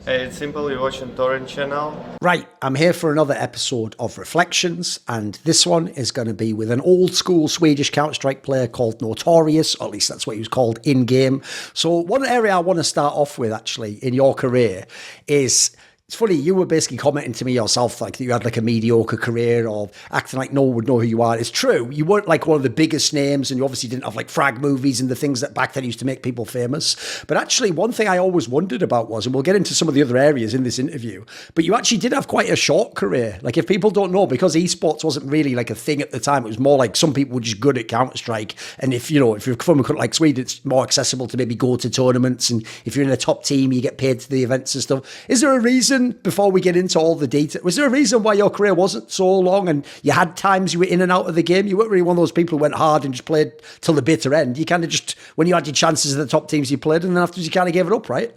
Hey, it's simple. You're watching Thorin channel. Right, I'm here for another episode of Reflections, and this one is going to be with an old school Swedish Counter-Strike player called Notorious, or at least that's what he was called in-game. So one area I want to start off with, actually, in your career is... It's funny, you were basically commenting to me yourself, like that you had like a mediocre career or acting like no one would know who you are. It's true. You weren't like one of the biggest names and you obviously didn't have like frag movies and the things that back then used to make people famous. But actually, one thing I always wondered about was, and we'll get into some of the other areas in this interview, but you actually did have quite a short career. Like if people don't know, because esports wasn't really like a thing at the time, it was more like some people were just good at Counter-Strike. And if you're from a country like Sweden, it's more accessible to maybe go to tournaments. And if you're in a top team, you get paid to the events and stuff. Is there a reason, before we get into all the data, was there a reason why your career wasn't so long and you had times you were in and out of the game? You weren't really one of those people who went hard and just played till the bitter end. You kind of just, when you had your chances in the top teams, you played, and then afterwards you kind of gave it up, right?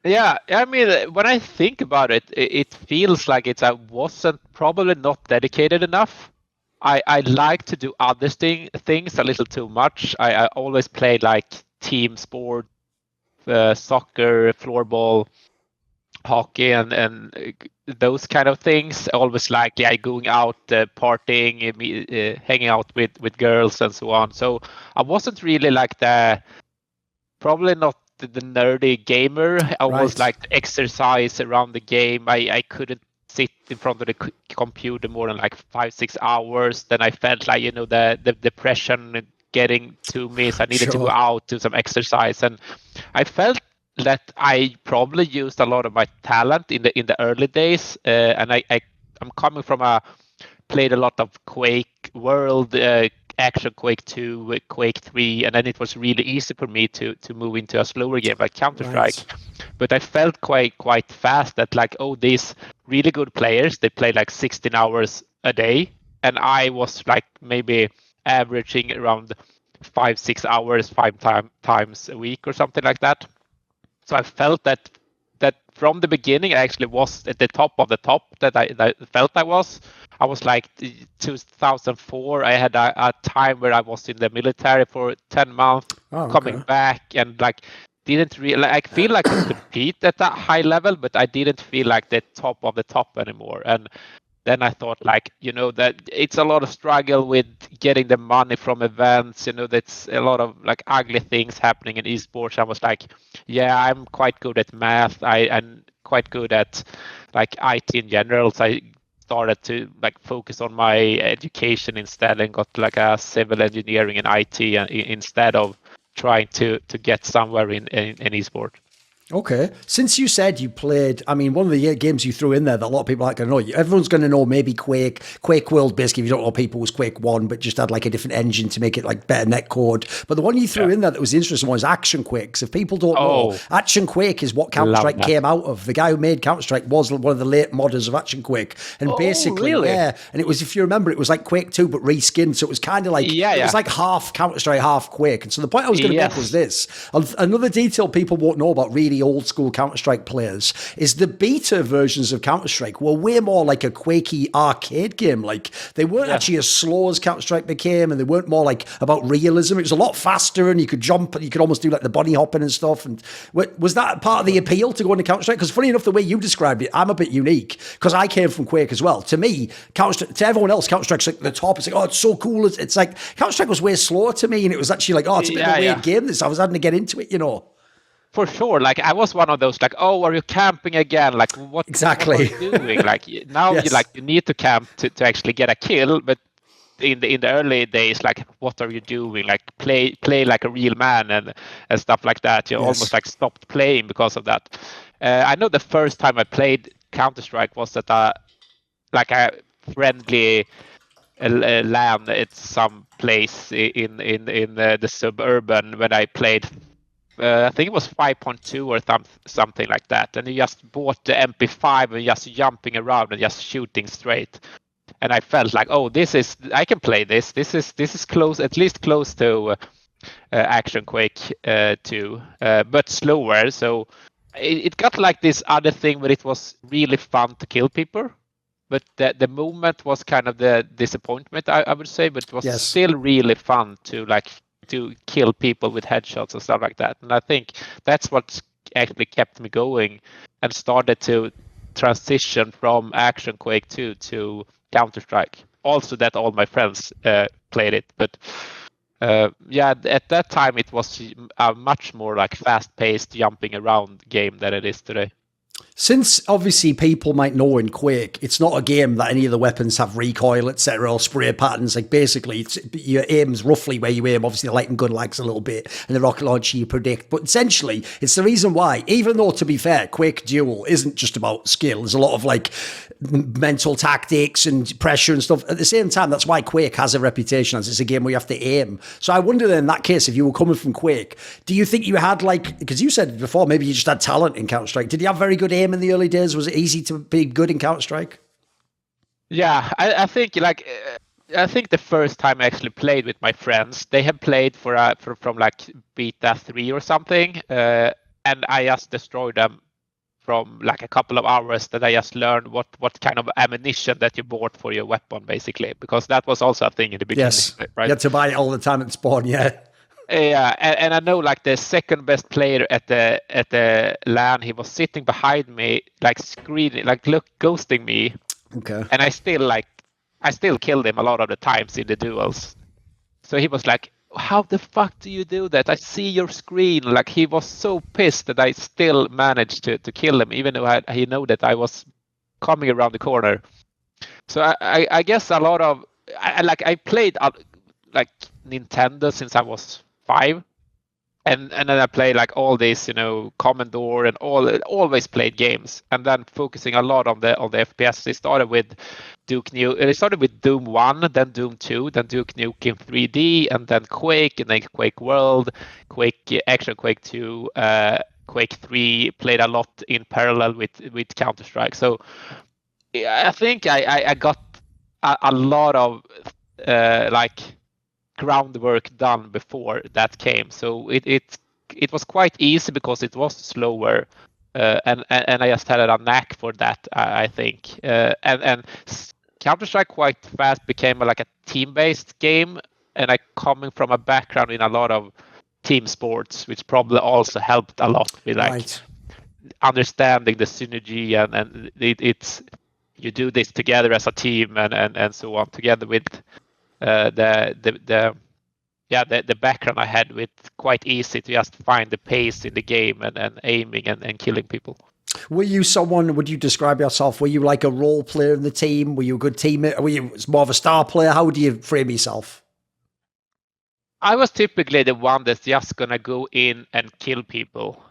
Yeah, I mean, when I think about it, it feels like I wasn't probably not dedicated enough. I like to do other things a little too much. I always played like team sport, soccer, floorball, hockey, and those kind of things. Always like going out, partying, hanging out with girls and so on. So I wasn't really like probably not the nerdy gamer. I was like to exercise around the game. I couldn't sit in front of the computer more than like 5-6 hours. Then I felt like the depression getting to me, so I needed to go out, do some exercise, and I felt that I probably used a lot of my talent in the early days, and I'm coming from played a lot of Quake World, Action Quake 2, Quake 3, and then it was really easy for me to move into a slower game like Counter-Strike. Right. But I felt quite fast that these really good players, they play like 16 hours a day, and I was like maybe averaging around 5-6 hours 5 times a week or something like that. So I felt that from the beginning I actually was at the top of the top that I felt I was. I was like 2004. I had a time where I was in the military for 10 months, coming back, and like didn't really. I feel like I compete at that high level, but I didn't feel like the top of the top anymore. And then I thought that it's a lot of struggle with getting the money from events. That's a lot of like ugly things happening in esports. I was like, yeah, I'm quite good at math. I'm quite good at like IT in general. So I started to like focus on my education instead and got like a civil engineering in IT instead of trying to get somewhere in esports. Okay. Since you said you played, I mean, one of the games you threw in there that a lot of people aren't going to know, everyone's going to know maybe Quake World, basically, if you don't know people, was Quake 1, but just had like a different engine to make it like better netcode. But the one you threw in there that was interesting was Action Quake. Because if people don't know, Action Quake is what Counter-Strike came out of. The guy who made Counter-Strike was one of the late modders of Action Quake. And basically, and it was, if you remember, it was like Quake 2, but reskinned. So it was kind of like, it was like half Counter-Strike, half Quake. And so the point I was going to make was this. Another detail people won't know about really old school Counter-Strike players is the beta versions of Counter-Strike were way more like a Quakey arcade game. Like they weren't actually as slow as Counter-Strike became, and they weren't more like about realism. It was a lot faster, and you could jump, and you could almost do like the bunny hopping and stuff. And was that part of the appeal to go into Counter-Strike? Because funny enough, the way you described it, I'm a bit unique because I came from Quake as well. To me, to everyone else, Counter-Strike's like the top. It's like, oh, it's so cool. It's like Counter-Strike was way slower to me, and it was actually like, oh, it's a bit of a weird game. I was having to get into it, For sure, like I was one of those, like, oh, are you camping again? Like, what are you doing? Like now, you need to camp to actually get a kill, but in the early days, like, what are you doing? Like, play like a real man and stuff like that. You almost like stopped playing because of that. I know the first time I played Counter-Strike was at a friendly LAN at some place in the suburban when I played. I think it was 5.2 or something like that, and you just bought the MP5 and just jumping around and just shooting straight. And I felt like, oh, I can play this. This is close, at least close to Action Quake 2, but slower. So it got like this other thing where it was really fun to kill people, but the movement was kind of the disappointment, I would say. But it was still really fun to kill people with headshots and stuff like that. And I think that's what actually kept me going and started to transition from Action Quake 2 to Counter-Strike. Also that all my friends played it, but at that time it was a much more like fast-paced jumping around game than it is today. Since obviously people might know in Quake, it's not a game that any of the weapons have recoil, etc., or spray patterns. Like basically, your aim's roughly where you aim. Obviously, the light and gun lags a little bit, and the rocket launcher you predict. But essentially, it's the reason why. Even though, to be fair, Quake Duel isn't just about skill. There's a lot of like mental tactics and pressure and stuff. At the same time, that's why Quake has a reputation as it's a game where you have to aim. So I wonder, in that case, if you were coming from Quake, do you think you had like, because you said before, maybe you just had talent in Counter-Strike. Did you have very good aim in the early days? Was it easy to be good in Counter-Strike? Yeah, I think the first time I actually played with my friends, they had played from like beta 3 or something, and I just destroyed them from like a couple of hours. That I just learned what kind of ammunition that you bought for your weapon, basically, because that was also a thing in the beginning. Yes, right? You had to buy it all the time at spawn. Yeah. Yeah, and I know like the second best player at the LAN, he was sitting behind me, like screaming, like ghosting me. Okay. And I still killed him a lot of the times in the duels. So he was like, "How the fuck do you do that? I see your screen." Like he was so pissed that I still managed to kill him, even though he knew that I was coming around the corner. So I guess a lot of I played like Nintendo since I was 5, and then I played like all these, Commodore and always played games, and then focusing a lot on the FPS. It started with It started with Doom 1, then Doom 2, then Duke Nukem 3D, and then Quake, and then Quake World, Quake Action Quake 2, Quake 3. Played a lot in parallel with Counter-Strike. So I think I got a lot of like groundwork done before that came, so it was quite easy because it was slower, and I just had a knack for that, I think, and Counter-Strike quite fast became like a team-based game, and I coming from a background in a lot of team sports, which probably also helped a lot with like understanding the synergy, and it's you do this together as a team, and so on, together with the background I had, with quite easy to just find the pace in the game and aiming and killing people. Were you would you describe yourself, were you like a role player in the team? Were you a good teammate? Were you more of a star player? How would you frame yourself? I was typically the one that's just gonna go in and kill people.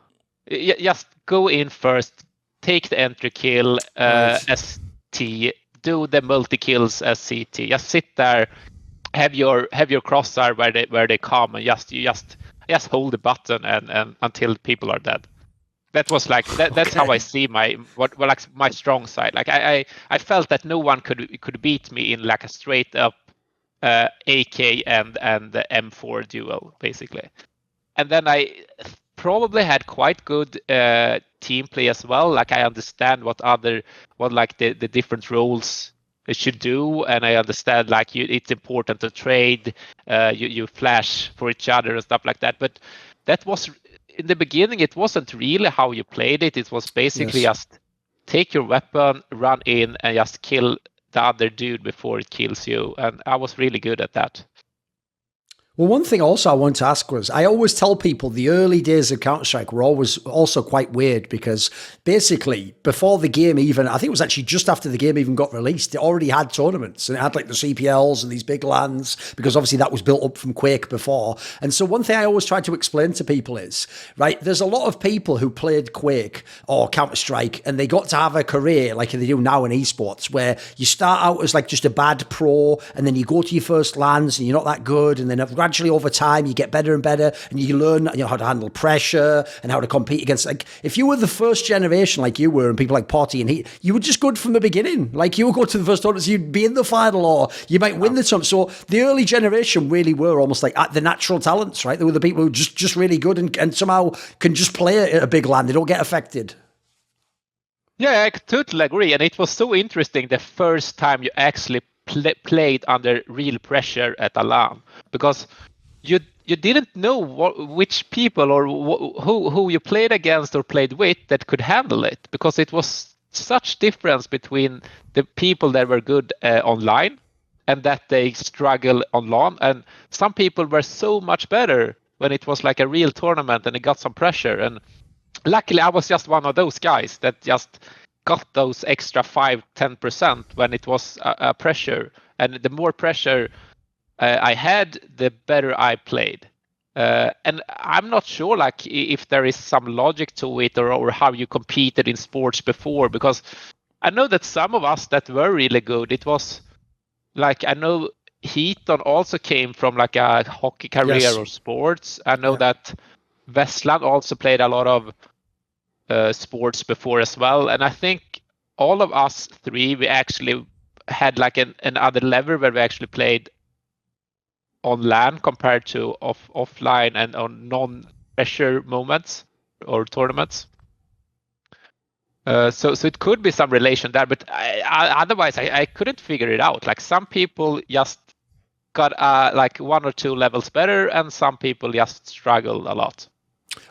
Just go in first, take the entry kill as T, do the multi kills as CT. Just sit there, have your crosshair where they come, and just hold the button and until people are dead. That was like that's how I see my strong side. Like I felt that no one could beat me in like a straight up AK and the M4 duel, basically. And then I probably had quite good team play as well. Like I understand what like the different roles it should do, and I understand like it's important to trade, you flash for each other and stuff like that. But that was in the beginning, it wasn't really how you played it. It was basically just take your weapon, run in, and just kill the other dude before it kills you. And I was really good at that. Well, one thing also I want to ask was, I always tell people the early days of Counter-Strike were always also quite weird, because basically before the game even, I think it was actually just after the game even got released, it already had tournaments, and it had like the CPLs and these big LANs, because obviously that was built up from Quake before. And so one thing I always try to explain to people is, right, there's a lot of people who played Quake or Counter-Strike and they got to have a career like they do now in esports, where you start out as like just a bad pro, and then you go to your first LANs and you're not that good, and then gradually over time you get better and better, and you learn how to handle pressure and how to compete against, like, if you were the first generation like you were and people like Potty and he, you were just good from the beginning. Like you would go to the first tournaments, you'd be in the final, or you might win the tournament. So the early generation really were almost like the natural talents, right? They were the people who just really good and somehow can just play at a big LAN. They don't get affected. Yeah, I totally agree. And it was so interesting the first time you actually played under real pressure at a LAN, because you didn't know which people or who you played against or played with that could handle it, because it was such difference between the people that were good online and that they struggle on LAN, and some people were so much better when it was like a real tournament and it got some pressure. And luckily I was just one of those guys that just got those extra 5-10% when it was a pressure, and the more pressure I had, the better I played. And I'm not sure like if there is some logic to it, or how you competed in sports before, because I know that some of us that were really good, it was like, I know Heaton also came from like a hockey career Yes. or sports. I know that Vesslan also played a lot of sports before as well. And I think all of us three, we actually had like another level where we actually played on LAN compared to offline and on non-pressure moments or tournaments. So it could be some relation there, but otherwise I couldn't figure it out. Like some people just got like 1 or 2 levels better, and some people just struggled a lot.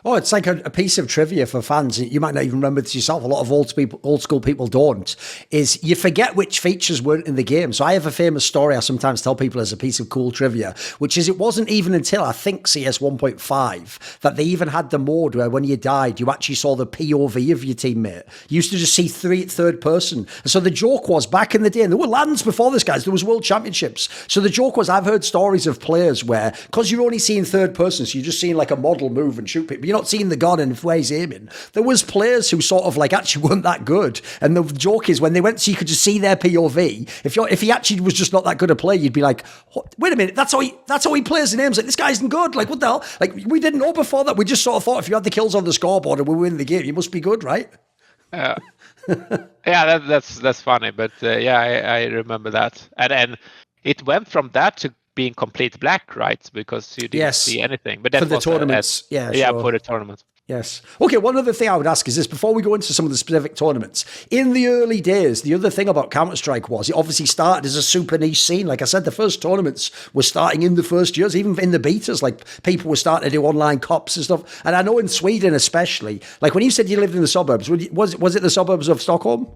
Oh, it's like a piece of trivia for fans. You might not even remember this yourself. A lot of old school people don't. Is you forget which features weren't in the game. So I have a famous story I sometimes tell people as a piece of cool trivia, which is it wasn't even until I think CS 1.5 that they even had the mode where when you died, you actually saw the POV of your teammate. You used to just see third person. And so the joke was, back in the day, and there were LANs before this, guys, there was World Championships. So the joke was, I've heard stories of players where, because you're only seeing third person, so you're just seeing like a model move and shoot people. You're not seeing the gun and where he's aiming. There was players who sort of like actually weren't that good. And the joke is when they went, so you could just see their POV. If he actually was just not that good a player, you'd be like, wait a minute, that's how he plays in aims. Like, this guy isn't good. Like, what the hell? Like, we didn't know before that. We just sort of thought if you had the kills on the scoreboard and we win the game, you must be good, right? Yeah, that's funny. But I remember that. And it went from that to being complete black, right? Because you didn't see anything. But that for the was tournaments. for the tournament. Yes. Okay, one other thing I would ask is this, before we go into some of the specific tournaments, in the early days, the other thing about Counter-Strike was it obviously started as a super niche scene. Like I said, the first tournaments were starting in the first years, even in the betas, like people were starting to do online cops and stuff. And I know in Sweden especially, like when you said you lived in the suburbs, was it the suburbs of Stockholm?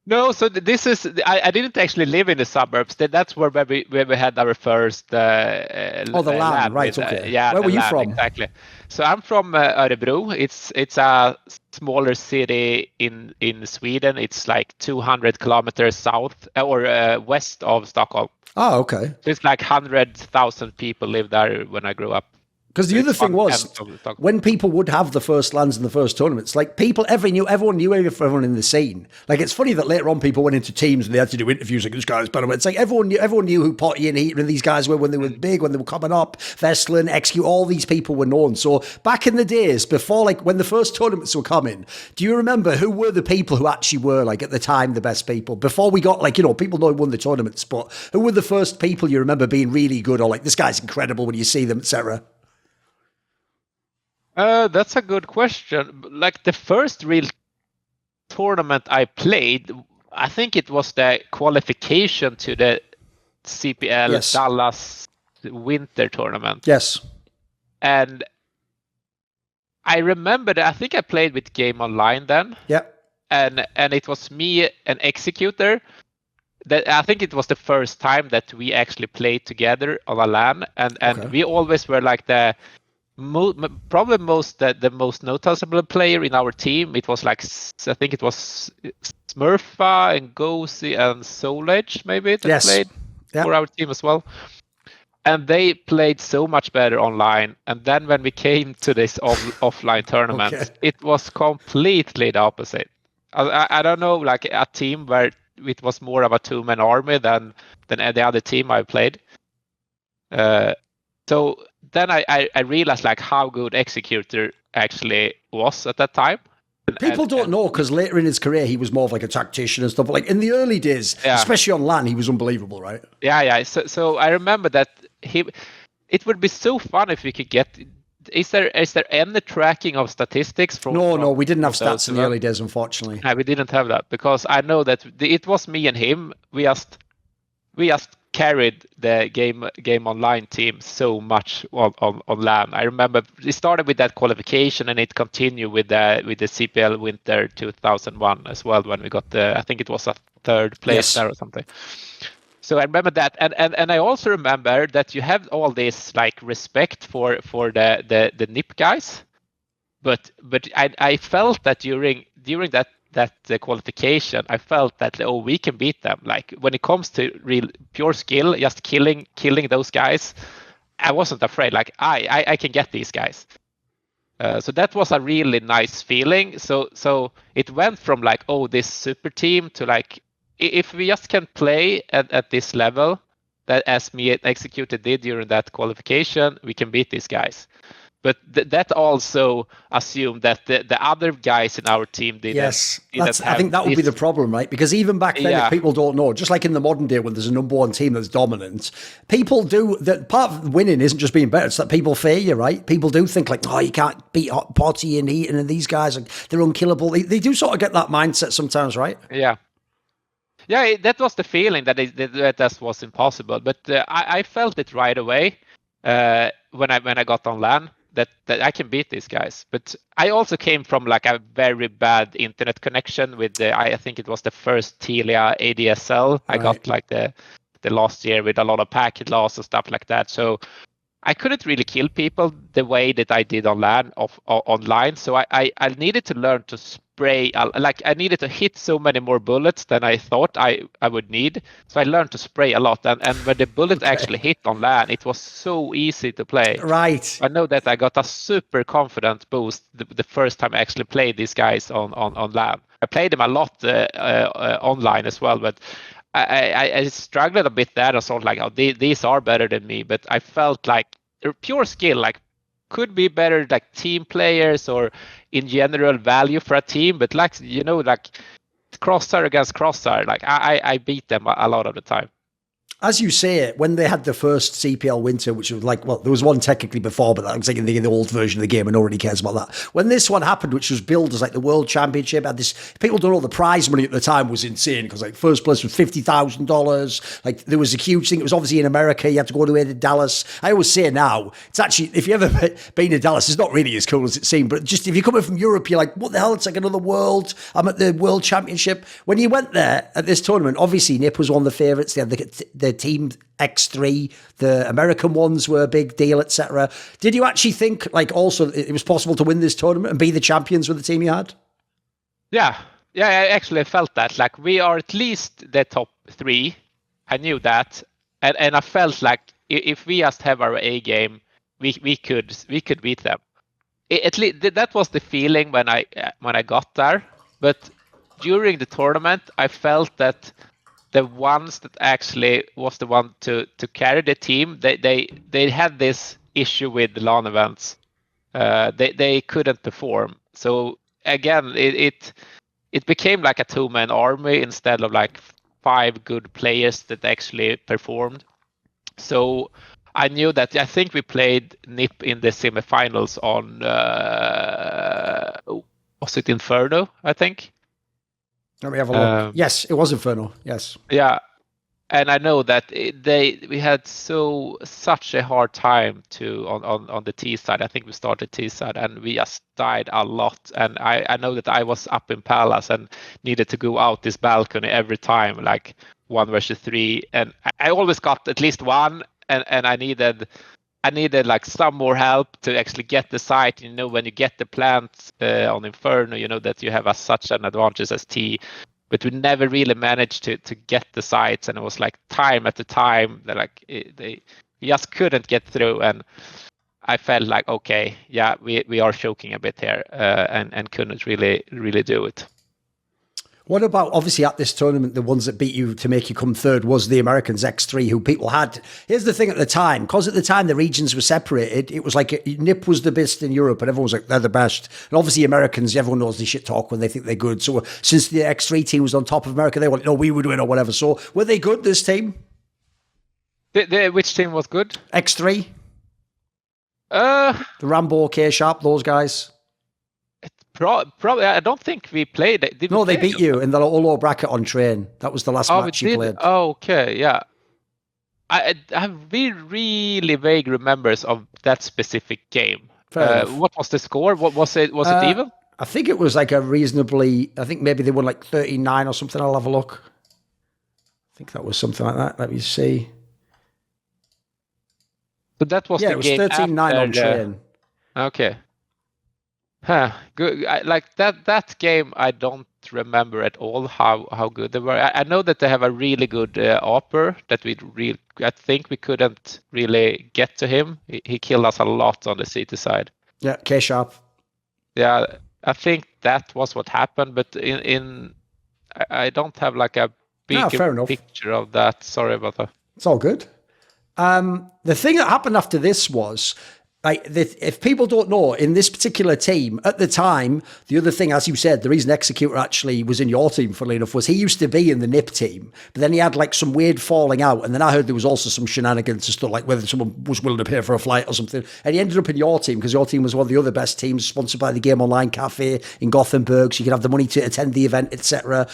No, so this is, I didn't actually live in the suburbs. That's where we had our first the LAN, right, okay. Where were you from? Exactly. So I'm from Örebro. It's a smaller city in Sweden. It's like 200 kilometers south or west of Stockholm. Oh, okay. So it's like 100,000 people live there when I grew up. Because the other thing was, when people would have the first LANs and the first tournaments, like everyone knew everyone in the scene. Like, it's funny that later on people went into teams and they had to do interviews like, this guy's better. It's like everyone knew who Potty and Heaton and these guys were when they were big, when they were coming up. vesslan, XeqtR, all these people were known. So back in the days, before, like, when the first tournaments were coming, do you remember who were the people who actually were, like, at the time, the best people? Before we got, like, people know who won the tournaments, but who were the first people you remember being really good, or like, this guy's incredible when you see them, etc.? That's a good question. Like the first real tournament I played, I think it was the qualification to the CPL Dallas Winter tournament. Yes. And I remember that I think I played with GameOnline then. Yeah. And it was me and XeqtR. That I think it was the first time that we actually played together on a LAN, and we always were like the most noticeable player in our team. It was like, I think it was Smurfa and Gozi and Souledge maybe that played for our team as well. And they played so much better online. And then when we came to this offline tournament, it was completely the opposite. I don't know, like a team where it was more of a two-man army than the other team I played. So then I realized like how good XeqtR actually was at that time. People don't know, because later in his career he was more of like a tactician and stuff. But like in the early days, especially on LAN, he was unbelievable, right? Yeah. So I remember that it would be so fun if we could get. Is there any tracking of statistics from? No, we didn't have stats in the early days, unfortunately. No, we didn't have that, because I know that it was me and him. We just carried the GameOnline team so much on LAN. I remember it started with that qualification, and it continued with the CPL Winter 2001 as well, when we got I think it was a third place there or something. So I remember that, and I also remember that you have all this like respect for the NIP guys, but I felt that during that qualification, I felt that we can beat them. Like when it comes to real pure skill, just killing those guys, I wasn't afraid. Like I can get these guys. So that was a really nice feeling. So it went from like this super team to like, if we just can play at this level, that as me and XeqtR did during that qualification, we can beat these guys. But that also assumed that the other guys in our team didn't. Yes, I think that would be the problem, right? Because even back then, if people don't know, just like in the modern day when there's a number one team that's dominant, people do that. Part of winning isn't just being better; it's that people fear you, right? People do think like, you can't beat Potty and Eaton and these guys, like, they're unkillable. They do sort of get that mindset sometimes, right? Yeah. Yeah, that was the feeling that was impossible. But I felt it right away when I got on LAN. That I can beat these guys. But I also came from like a very bad internet connection with I think it was the first Telia ADSL. I got like the last year with a lot of packet loss and stuff like that. So I couldn't really kill people the way that I did on LAN online. So I needed to learn to spray. Like I needed to hit so many more bullets than I thought I would need. So I learned to spray a lot. And when the bullet actually hit on LAN, it was so easy to play. Right. I know that I got a super confident boost the first time I actually played these guys on LAN. I played them a lot online as well, but I struggled a bit there. I thought like, these are better than me, but I felt like pure skill, like could be better, like team players or in general value for a team. But like like crosshair against crosshair, like I beat them a lot of the time. As you say it, when they had the first CPL Winter, which was like, well, there was one technically before, but that was like in the old version of the game, and nobody cares about that. When this one happened, which was billed as like the World Championship, had this, people don't know, the prize money at the time was insane, because like first place was $50,000. Like there was a huge thing. It was obviously in America. You had to go all the way to Dallas. I always say now, it's actually, if you ever been to Dallas, it's not really as cool as it seemed, but just if you're coming from Europe, you're like, what the hell? It's like another world. I'm at the World Championship. When you went there at this tournament, obviously NIP was one of the favourites. They had the team X3, the American ones were a big deal, etc. Did you actually think like also it was possible to win this tournament and be the champions with the team you had? Yeah, I actually felt that. Like we are at least the top 3. I knew that, and I felt like if we just have our A game, we could beat them. At least that was the feeling when I got there. But during the tournament, I felt that the ones that actually was the one to carry the team, they had this issue with the LAN events. They couldn't perform. So again, it became like a 2-man army instead of like 5 good players that actually performed. So I knew that. I think we played NIP in the semifinals on was it Inferno? I think. Let me have a look. Yes, it was Inferno. Yes. Yeah, and I know that we had such a hard time on the T side. I think we started T side and we just died a lot. And I know that I was up in Palace and needed to go out this balcony every time, like 1 versus 3, and I always got at least one. And I needed like some more help to actually get the site. When you get the plant on Inferno, you know that you have such an advantage as T, but we never really managed to get the sites, and it was like time after time that like they just couldn't get through, and I felt like, okay, yeah, we are choking a bit here, and couldn't really do it. What about, obviously at this tournament, the ones that beat you to make you come third was the Americans, X3, who people had. Here's the thing at the time, because at the time the regions were separated, it was like NIP was the best in Europe and everyone was like, they're the best. And obviously Americans, everyone knows they shit talk when they think they're good. So since the X3 team was on top of America, they were like, no, we would win or whatever. So were they good, this team? Which team was good? X3? The Rambo, K-Sharp, those guys. Probably, I don't think we played. They beat you in the low bracket on train. That was the last match you played. Oh, okay, yeah. I have really vague remembers of that specific game. What was the score? What was it? Was it even? I think it was like a reasonably. I think maybe they won like 39 or something. I'll have a look. I think that was something like that. Let me see. So that was yeah, the it was game 13-9 on train. Okay. Huh. Good. Like that game, I don't remember at all how good they were. I know that they have a really good Opper that I think we couldn't really get to him. He killed us a lot on the CT side. Yeah, K-Sharp. Yeah, I think that was what happened, but I don't have like a big picture of that. Sorry about that. It's all good. The thing that happened after this was, like, if people don't know, in this particular team at the time, the other thing, as you said, the reason XeqtR actually was in your team, funnily enough, was he used to be in the NIP team, but then he had like some weird falling out, and then I heard there was also some shenanigans and stuff, like whether someone was willing to pay for a flight or something, and he ended up in your team because your team was one of the other best teams, sponsored by the GameOnline cafe in Gothenburg, so you could have the money to attend the event, etc.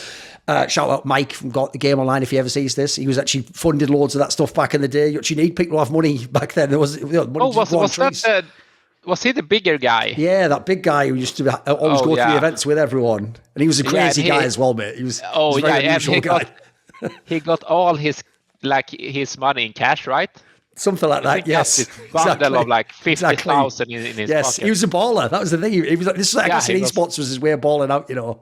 Shout out Mike from GameOnline if he ever sees this. He was actually funded loads of that stuff back in the day. You actually need people to have money back then. There was money was he the bigger guy? Yeah, that big guy who used to always go to the events with everyone, and he was a crazy guy as well, mate. He was a very unusual guy. He got all his money in cash, right? Something like that. Yes, this bundle of like 50,000 in his yes, pocket. He was a baller. That was the thing. He was like, this was like Esports was his way of balling out, you know.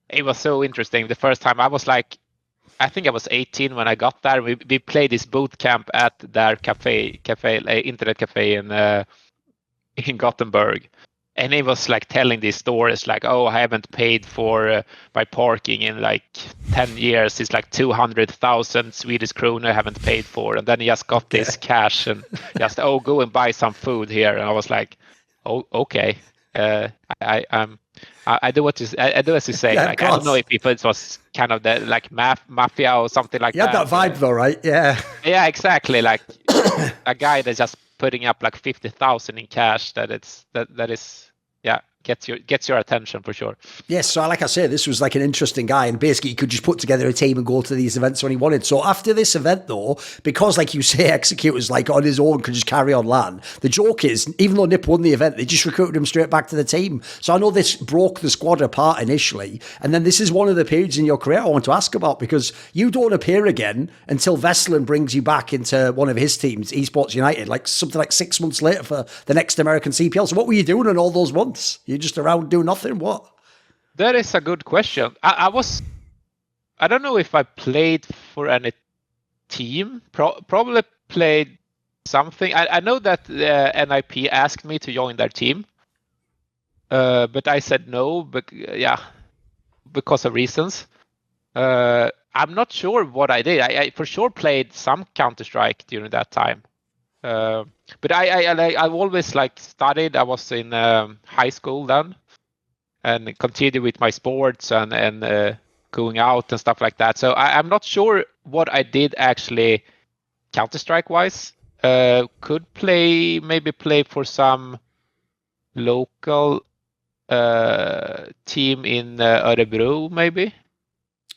It was so interesting. The first time I was like, I think I was 18 when I got there. We played this boot camp at their internet cafe in Gothenburg, and he was like telling these stories like, oh, I haven't paid for my parking in like 10 years. It's like 200,000 Swedish krona I haven't paid for, and then he just got this cash and just go and buy some food here. And I was like, oh, okay, I do I do as you say. Like, I don't know if it was kind of the like mafia or something like that. You had that vibe though, right? Yeah. Yeah, exactly. Like a guy that's just putting up like 50,000 in cash. That is gets your attention for sure. Yes, so like I say, this was like an interesting guy, and basically he could just put together a team and go to these events when he wanted. So after this event though, because like you say, XeqtR was like on his own, could just carry on LAN. The joke is, even though Nip won the event, they just recruited him straight back to the team. So I know this broke the squad apart initially, and then this is one of the periods in your career I want to ask about, because you don't appear again until Vesslan brings you back into one of his teams, Esports United, like something like 6 months later for the next American CPL. So what were you doing in all those months? You just around doing nothing? What? That is a good question. I don't know if I played for any team. Probably played something. I know that NIP asked me to join their team, but I said no. But because of reasons. I'm not sure what I did. I for sure played some Counter-Strike during that time. But I always like studied. I was in high school then, and continued with my sports and going out and stuff like that. So I'm not sure what I did actually Counter-Strike wise. Could maybe play for some local team in Örebro maybe.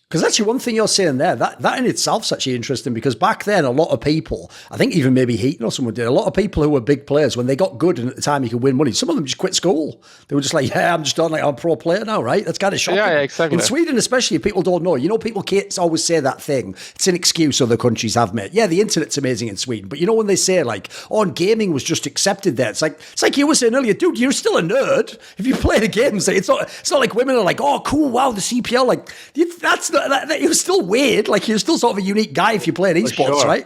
Because actually one thing you're saying there, that in itself is actually interesting, because back then a lot of people, I think even maybe Heaton or someone did, a lot of people who were big players, when they got good and at the time you could win money, some of them just quit school. They were just like, I'm a pro player now, right? That's kind of shocking. Yeah, exactly. In Sweden especially, people don't know. You know, people always say that thing. It's an excuse other countries have made. Yeah, the internet's amazing in Sweden, but you know when they say like, gaming was just accepted there, it's like you were saying earlier, dude, you're still a nerd. If you play the games, it's not like women are like, oh, cool, wow, the CPL, like, that's not, you're still weird. Like, you're still sort of a unique guy if you play in esports, sure. Right?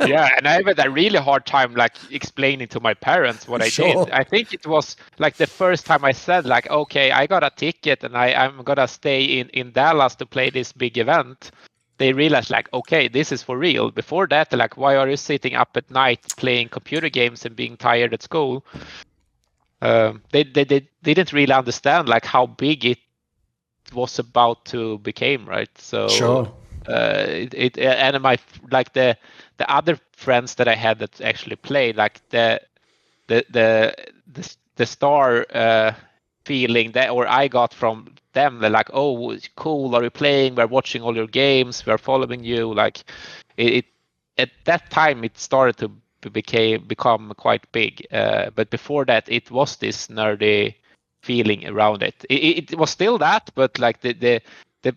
Yeah, and I had a really hard time like explaining to my parents what I did. I think it was like the first time I said like, okay, I got a ticket and I'm gonna stay in Dallas to play this big event. They realized like, okay, this is for real. Before that, like, why are you sitting up at night playing computer games and being tired at school? They didn't really understand like how big it was about to become, right? So sure. And my like the other friends that I had that actually played, like the star feeling that, or I got from them, they're like, oh, cool, are you playing? We're watching all your games, we're following you. Like it at that time it started to become quite big. But before that, it was this nerdy feeling around it. It was still that, but like the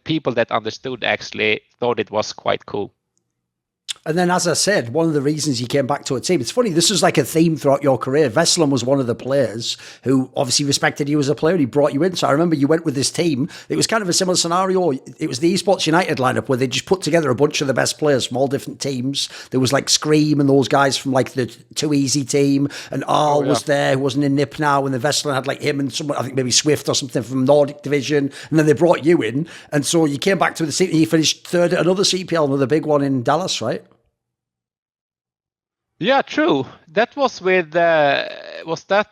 people that understood actually thought it was quite cool. And then, as I said, one of the reasons you came back to a team, it's funny, this was like a theme throughout your career. vesslan was one of the players who obviously respected you as a player. He brought you in. So I remember you went with this team. It was kind of a similar scenario. It was the Esports United lineup where they just put together a bunch of the best players from all different teams. There was like Scream and those guys from like the Too Easy team. And Arl was there, who wasn't in NIP now. And the vesslan had like him and someone, I think maybe Swift or something from Nordic Division. And then they brought you in. And so you came back to the city. You finished third at another CPL, another big one in Dallas, right? Yeah, true. That was with, was that,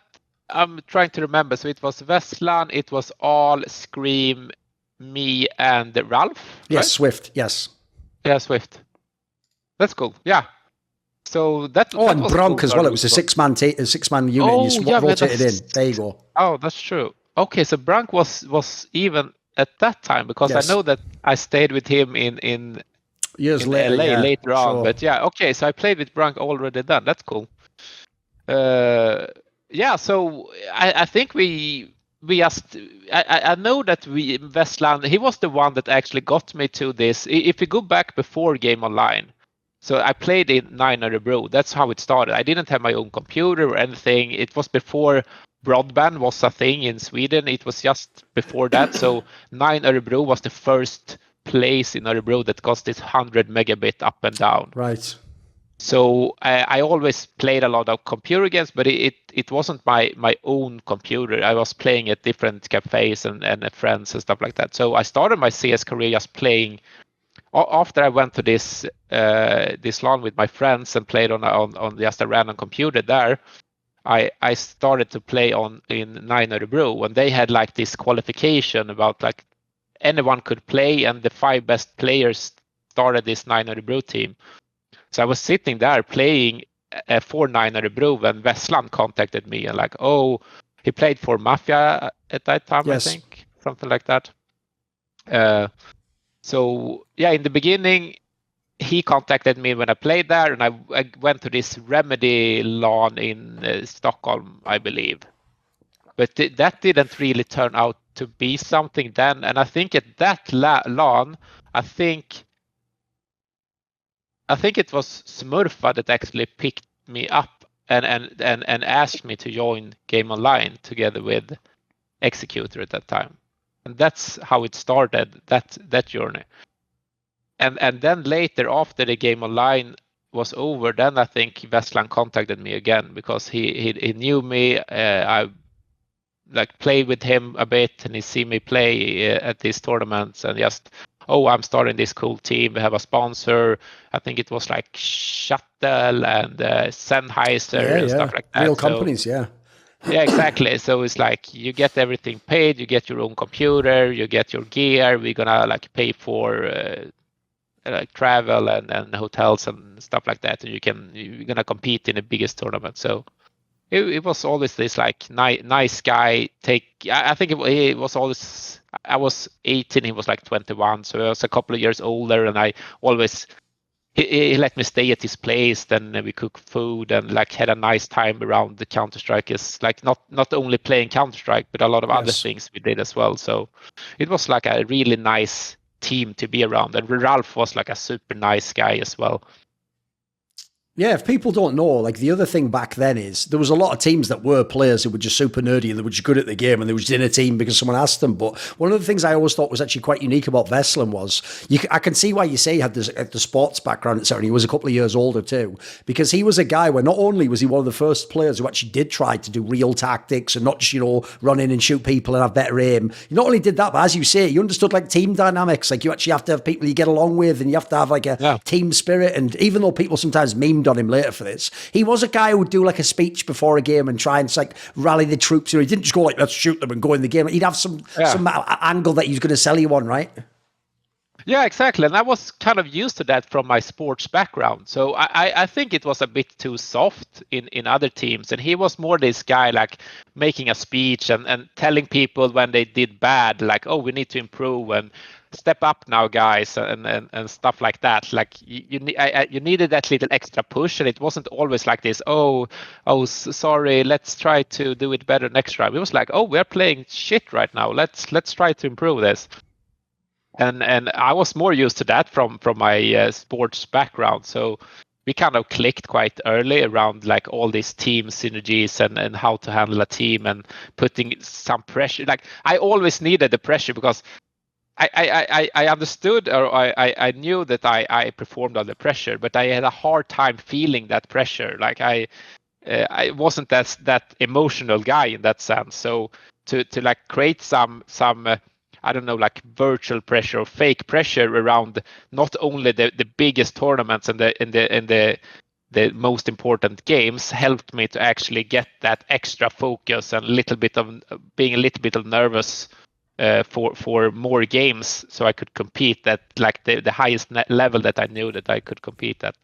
I'm trying to remember. So it was vesslan, it was all Scream, me, and Ralph. Yes, right? Swift, yes. Yeah, Swift. That's cool. Yeah. So that. Oh, that and was Bronk cool as well. It was a six-man unit. Oh, and you yeah, rotated in. There you go. Oh, that's true. Okay, so Bronk was even at that time because Yes. I know that I stayed with him in Years later, LA yeah, later on. sure. But yeah, okay, so I played with Bronk already then. That's cool. Yeah, so I think we just I know that vesslan, he was the one that actually got me to this. If we go back before GameOnline, so I played in 9 Örebro. That's how it started. I didn't have my own computer or anything. It was before broadband was a thing in Sweden. It was just before that. So 9 Örebro was the first place in Örebro that got this 100 megabit up and down. Right. So I always played a lot of computer games, but it wasn't my own computer. I was playing at different cafes and friends and stuff like that. So I started my CS career just playing. After I went to this LAN with my friends and played on just a random computer there, I started to play in 9 Örebro when they had like this qualification about like anyone could play, and the 5 best players started this 9 Örebro team. So I was sitting there playing for 9 Örebro when vesslan contacted me and like, oh, he played for Mafia at that time, yes. I think, something like that. So yeah, in the beginning, he contacted me when I played there, and I went to this Remedy LAN in Stockholm, I believe. But that didn't really turn out to be something then. And I think at that LAN, I think it was Smurfa that actually picked me up and asked me to join GameOnline together with XeqtR at that time. And that's how it started, that journey. And then later, after the GameOnline was over, then I think vesslan contacted me again because he knew me. I like played with him a bit, and he see me play at these tournaments, and just, oh, I'm starting this cool team. We have a sponsor. I think it was like Shuttle and Sennheiser and stuff like that. Real companies, yeah. Yeah, exactly. So it's like you get everything paid. You get your own computer. You get your gear. We're gonna like pay for like travel and hotels and stuff like that. And you're gonna compete in the biggest tournament. So it was always this like nice guy. I think it was always. I was 18. He was like 21. So I was a couple of years older, and I always. He let me stay at his place. Then we cooked food and like had a nice time around the Counter-Strike. Is like not only playing Counter-Strike, but a lot of other things we did as well. So it was like a really nice team to be around. And Ralph was like a super nice guy as well. Yeah, if people don't know, like the other thing back then is there was a lot of teams that were players who were just super nerdy and they were just good at the game and they were just in a team because someone asked them. But one of the things I always thought was actually quite unique about vesslan was, I can see why you say he had the sports background, etc. He was a couple of years older too, because he was a guy where not only was he one of the first players who actually did try to do real tactics and not just, run in and shoot people and have better aim. He not only did that, but as you say, he understood like team dynamics. Like you actually have to have people you get along with and you have to have like a team spirit. And even though people sometimes memed on him later for this, he was a guy who would do like a speech before a game and try and like rally the troops. He didn't just go like, let's shoot them and go in the game. He'd have some angle that he was going to sell you on, right? Yeah, exactly. And I was kind of used to that from my sports background. So I think it was a bit too soft in other teams. And he was more this guy like making a speech and telling people when they did bad, like, oh, we need to improve and step up now, guys, and stuff like that. Like you needed that little extra push. And it wasn't always like this, sorry, let's try to do it better next time. It was like, oh, we're playing shit right now. Let's try to improve this. And I was more used to that from my sports background. So we kind of clicked quite early around like all these team synergies and how to handle a team and putting some pressure. Like I always needed the pressure because I understood or I knew that I performed under pressure, but I had a hard time feeling that pressure. Like I wasn't that emotional guy in that sense. So to like create some I don't know, like virtual pressure or fake pressure around not only the biggest tournaments and the most important games helped me to actually get that extra focus and a little bit of being a little bit of nervous for more games, so I could compete at like the highest level that I knew that I could compete at.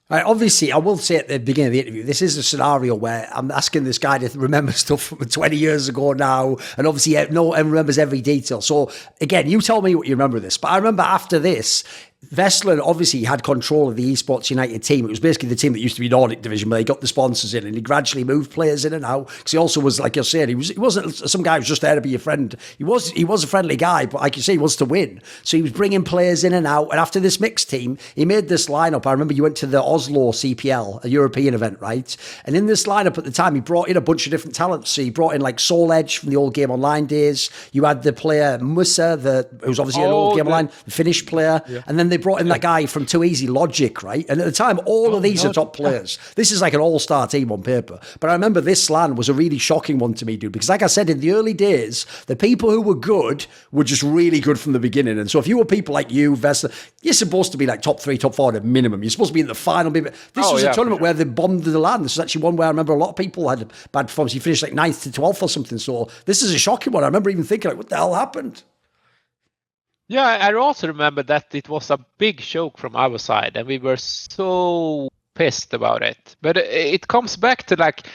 Right, obviously, I will say at the beginning of the interview, this is a scenario where I'm asking this guy to remember stuff from 20 years ago now, and obviously no one remembers every detail. So again, you tell me what you remember of this. But I remember after this, vesslan obviously had control of the Esports United team. It was basically the team that used to be Nordic division, but they got the sponsors in, and he gradually moved players in and out. Because he also was, like you're saying, he wasn't some guy who was just there to be your friend. He was a friendly guy, but like you say, he wants to win. So he was bringing players in and out. And after this mixed team, he made this lineup. I remember you went to the Oslo CPL, a European event, right? And in this lineup at the time, he brought in a bunch of different talents. So he brought in like Souledge from the old GameOnline days. You had the player Musa, who's obviously an old GameOnline, the Finnish player, and then they brought in that guy from Too Easy, Logic, right? And at the time, all of these are top players. This is like an all-star team on paper. But I remember this LAN was a really shocking one to me, dude, because like I said, in the early days, the people who were good were just really good from the beginning. And so if you were people like you, vesslan, you're supposed to be like top 3, top 4 at minimum. You're supposed to be in the final. This was a tournament where they bombed the LAN. This was actually one where I remember a lot of people had bad performance. You finished like 9th to 12th or something. So this is a shocking one. I remember even thinking, like, what the hell happened? Yeah, I also remember that it was a big joke from our side, and we were so pissed about it. But it comes back to like,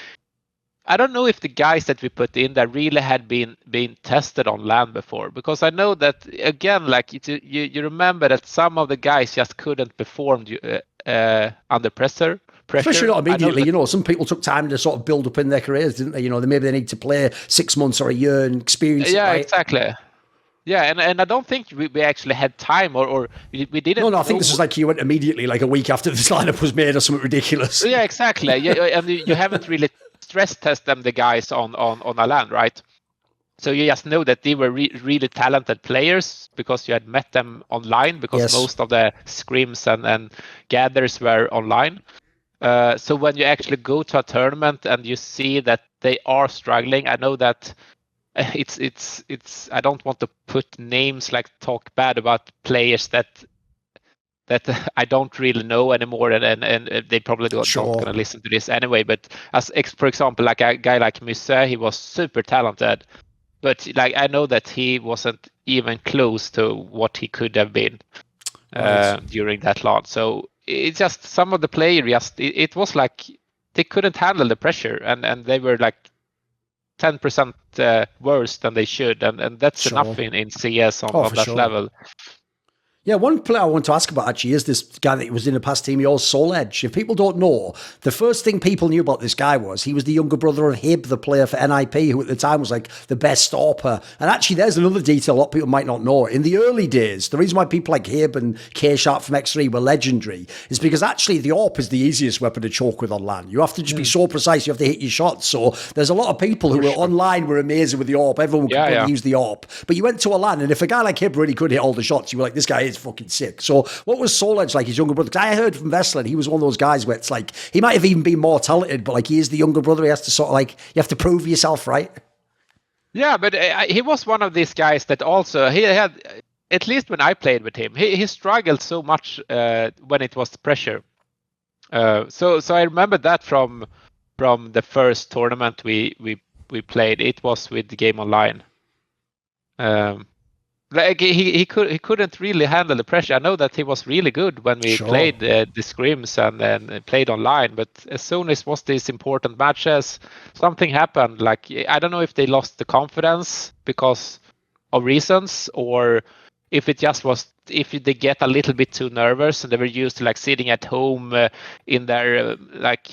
I don't know if the guys that we put in there really had been tested on LAN before, because I know that again, like you remember that some of the guys just couldn't perform under pressure. Especially not immediately, some people took time to sort of build up in their careers, didn't they? Maybe they need to play 6 months or a year and experience. Yeah, right? Exactly. Yeah, and I don't think we actually had time or we didn't. No, I think this was like you went immediately, like a week after this lineup was made or something ridiculous. Yeah, exactly. And you haven't really stress test them, the guys on a LAN, right? So you just know that they were really talented players because you had met them online, because most of the scrims and gathers were online. So when you actually go to a tournament and you see that they are struggling, I know that it's I don't want to put names, like talk bad about players that I don't really know anymore, and they probably not going to listen to this anyway. But for example, like a guy like Musa, he was super talented, but like I know that he wasn't even close to what he could have been during that launch. So it's just some of the players, it was like they couldn't handle the pressure, and they were like 10% worse than they should, and that's enough in CS on that level. Yeah, one player I want to ask about actually is this guy that was in the past team, yours, Souledge. If people don't know, the first thing people knew about this guy was he was the younger brother of Hib, the player for NIP, who at the time was like the best stopper. And actually, there's another detail a lot of people might not know. In the early days, the reason why people like Hib and K-Sharp from X3 were legendary is because actually the AWP is the easiest weapon to choke with on LAN. You have to just be so precise, you have to hit your shots. So there's a lot of people who were online were amazing with the AWP. Everyone could use the AWP. But you went to a LAN, and if a guy like Hib really could hit all the shots, you were like, this guy is fucking sick. So what was Souledge like, his younger brother? Because I heard from vesslan, he was one of those guys where it's like, he might have even been more talented, but like he is the younger brother. He has to sort of like, you have to prove yourself, right? Yeah, but he was one of these guys that also, he had, at least when I played with him, he struggled so much when it was pressure. So I remember that from the first tournament we played. It was with GameOnline. Like he couldn't really handle the pressure. I know that he was really good when we Sure. played the scrims and then played online, but as soon as was these important matches, something happened. Like I don't know if they lost the confidence because of reasons, or if it just was if they get a little bit too nervous and they were used to like sitting at home in their like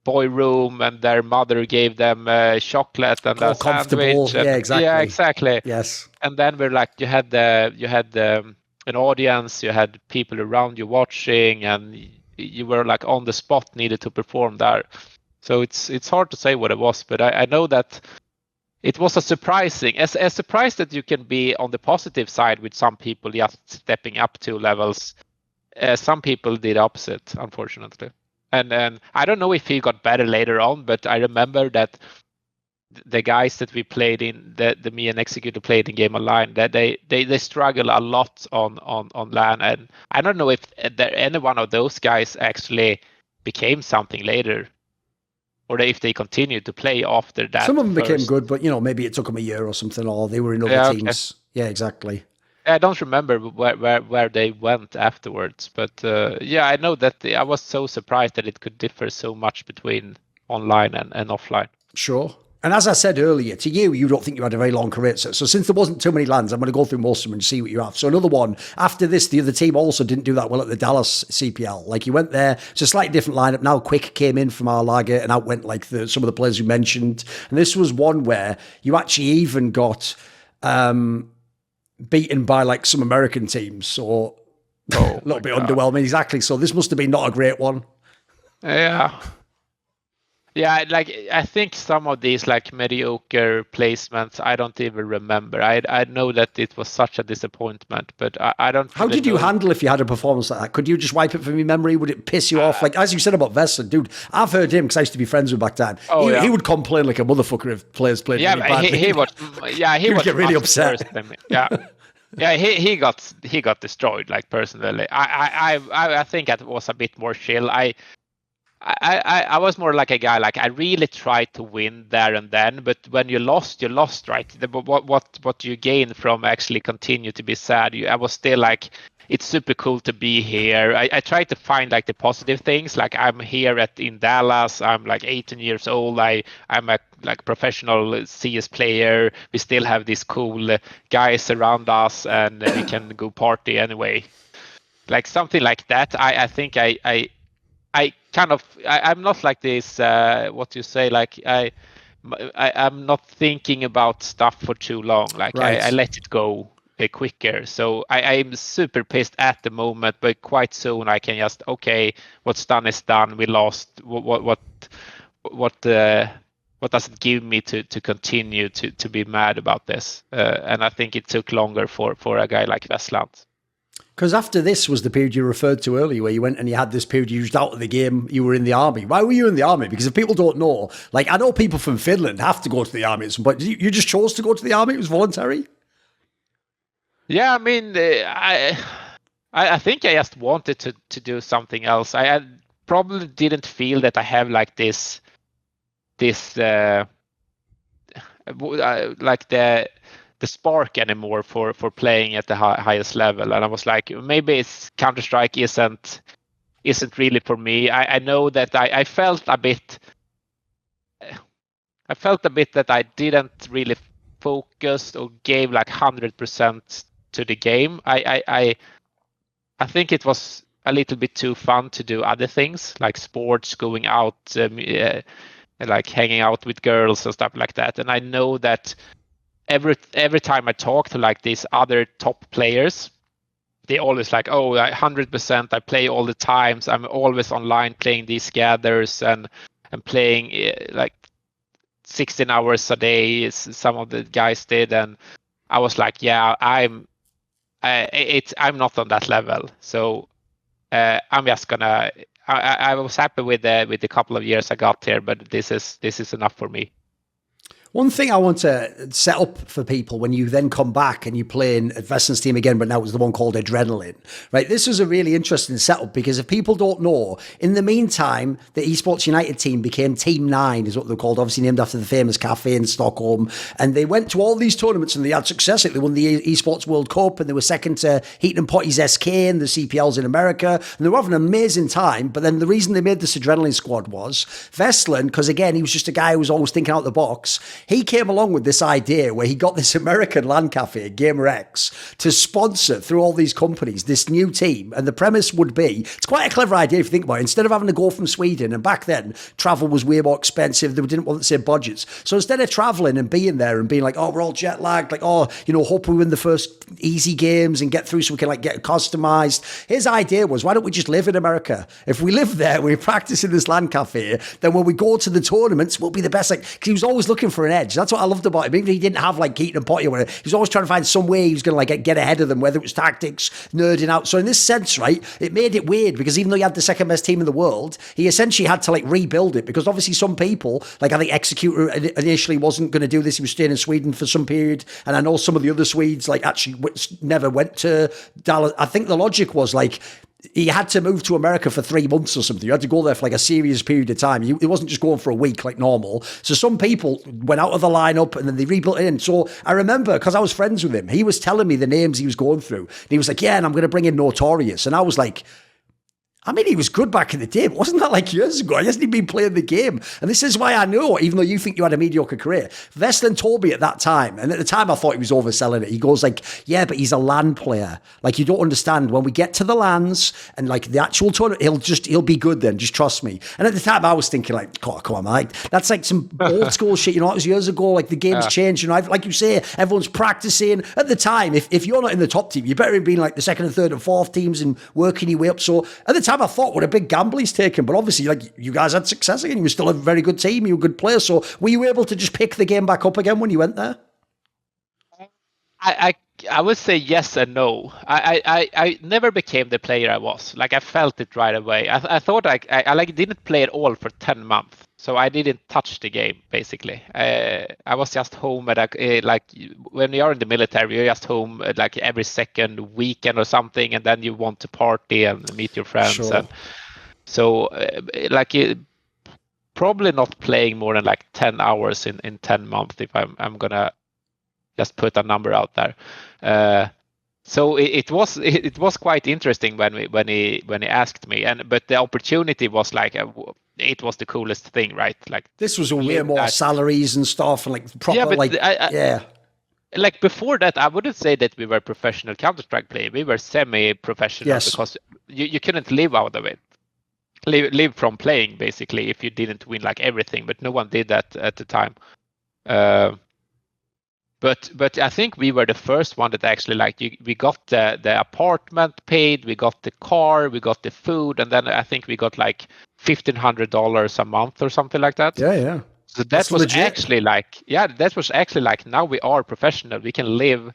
boy room and their mother gave them chocolate and All a comfortable. sandwich. And, Yeah, exactly. Yeah, exactly. Yes. And then we're like you had an audience, you had people around you watching, and you were like on the spot, needed to perform there. So it's hard to say what it was, but I know that it was a surprising, as surprised that you can be on the positive side with some people just stepping up 2 levels. Some people did opposite, unfortunately. And I don't know if he got better later on, but I remember that the guys that we played in, the me and XeqtR played in GameOnline, that they struggle a lot on LAN, and I don't know if any one of those guys actually became something later, or if they continued to play after that. Some of them became first. good, but maybe it took them a year or something, or they were in other Yeah, okay. teams. Yeah, exactly. I don't remember where they went afterwards, but yeah, I know that I was so surprised that it could differ so much between online and offline. Sure. And as I said earlier, to you don't think you had a very long career. So since there wasn't too many lands, I'm going to go through most of them and see what you have. So another one, after this, the other team also didn't do that well at the Dallas CPL. Like you went there, it's a slightly different lineup. Now Quick came in from our lager and out went like some of the players you mentioned. And this was one where you actually even got beaten by like some American teams. So a little bit underwhelming. Exactly. So this must have been not a great one. Yeah. Yeah, like I think some of these like mediocre placements, I don't even remember. I know that it was such a disappointment, but I don't. How did you handle if you had a performance like that? Could you just wipe it from your memory? Would it piss you off? Like as you said about Vesslan, dude, I've heard him because I used to be friends with back then. He would complain like a motherfucker if players played really badly. He was. Yeah, he would was get really upset. Yeah. Yeah, he got destroyed. Like personally, I think that was a bit more chill. I was more like a guy, like I really tried to win there and then, but when you lost, right? What you gain from actually continue to be sad? I was still like, it's super cool to be here. I tried to find like the positive things, like I'm here in Dallas. I'm like 18 years old. I'm a like professional CS player. We still have these cool guys around us, and we can go party anyway. Like something like that. I think I'm not like this. What you say? Like I'm not thinking about stuff for too long. Like Right. I let it go quicker. So I'm super pissed at the moment, but quite soon I can just what's done is done. We lost. What does it give me to continue to be mad about this? And I think it took longer for a guy like vesslan. Because after this was the period you referred to earlier, where you went and you had this period you used out of the game, you were in the army. Why were you in the army? Because if people don't know, like I know people from Finland have to go to the army at some point. You just chose to go to the army? It was voluntary? Yeah, I mean, I think I just wanted to do something else. I probably didn't feel that I have like this like the spark anymore for playing at the highest level, and I was like, maybe it's Counter-Strike isn't really for me. I know that I felt a bit that I didn't really focus or gave like 100% to the game. I think it was a little bit too fun to do other things like sports, going out, like hanging out with girls and stuff like that. And I know that every time I talk to like these other top players, they always like, 100%, I play all the times. I'm always online playing these gathers and playing like 16 hours a day. Some of the guys did, and I was like, yeah, I'm not on that level. So I'm just gonna. I was happy with the couple of years I got here, but this is enough for me. One thing I want to set up for people when you then come back and you play in Vesslan's team again, but now it's the one called Adrenaline, right? This was a really interesting setup because if people don't know, in the meantime, the Esports United team became Team 9, is what they're called, obviously named after the famous cafe in Stockholm. And they went to all these tournaments and they had success. They won the Esports World Cup and they were second to Heat and Potty's SK and the CPLs in America. And they were having an amazing time. But then the reason they made this Adrenaline squad was Vesslan, because again, he was just a guy who was always thinking out the box. He came along with this idea where he got this American LAN cafe, GamerX, to sponsor through all these companies this new team. And the premise would be, it's quite a clever idea if you think about it. Instead of having to go from Sweden, and back then travel was way more expensive, they didn't want the same budgets. So instead of traveling and being there and being like, oh, we're all jet lagged, like, oh, hope we win the first easy games and get through so we can like get customized. His idea was, why don't we just live in America? If we live there, we practice in this LAN cafe, then when we go to the tournaments, we'll be the best. Like, because he was always looking for an edge. That's what I loved about him. Even if he didn't have like Heat and Potty or whatever, he was always trying to find some way he was going to like get ahead of them, whether it was tactics, nerding out. So in this sense, right, it made it weird because even though he had the second best team in the world, he essentially had to like rebuild it because obviously some people, like I think XeqtR initially wasn't going to do this. He was staying in Sweden for some period. And I know some of the other Swedes like actually never went to Dallas. I think the logic was like, he had to move to America for 3 months or something. You had to go there for like a serious period of time. It wasn't just going for a week like normal. So some people went out of the lineup and then they rebuilt it in. So I remember, because I was friends with him, he was telling me the names he was going through. And he was like, yeah, and I'm going to bring in Notorious. And I was like, I mean, he was good back in the day, but wasn't that like years ago? He hasn't been playing the game. And this is why I know, even though you think you had a mediocre career, Vesslan told me at that time, and at the time I thought he was overselling it. He goes like, yeah, but he's a LAN player. Like, you don't understand. When we get to the LANs and like the actual tournament, he'll be good then. Just trust me. And at the time I was thinking like, come on, man. Like, that's like some old school shit. That was years ago. Like the game's changed. Like you say, everyone's practicing. At the time, if you're not in the top team, you better be in like the second and third and fourth teams and working your way up. So at the time, I thought, what a big gamble he's taken. But obviously, like, you guys had success again. You were still a very good team. You were a good player. So were you able to just pick the game back up again when you went there? I would say yes and no. I never became the player I was. Like, I felt it right away. I thought I like didn't play at all for 10 months. So I didn't touch the game, basically. I was just home at like when you are in the military, you're just home like every second weekend or something, and then you want to party and meet your friends. Sure. And so probably not playing more than like 10 hours in 10 months if I'm gonna just put a number out there. So it was quite interesting when he asked me, but the opportunity was like it was the coolest thing, right? Like, this was way more salaries and stuff and like proper, yeah, but yeah. Like before that, I wouldn't say that we were professional Counter-Strike players. We were semi-professional, yes, because you couldn't live out of it. Live from playing, basically, if you didn't win like everything. But no one did that at the time. But I think we were the first one that actually we got the apartment paid, we got the car, we got the food, and then I think we got like $1,500 a month or something like that. Yeah. So that was actually like now we are professional. We can live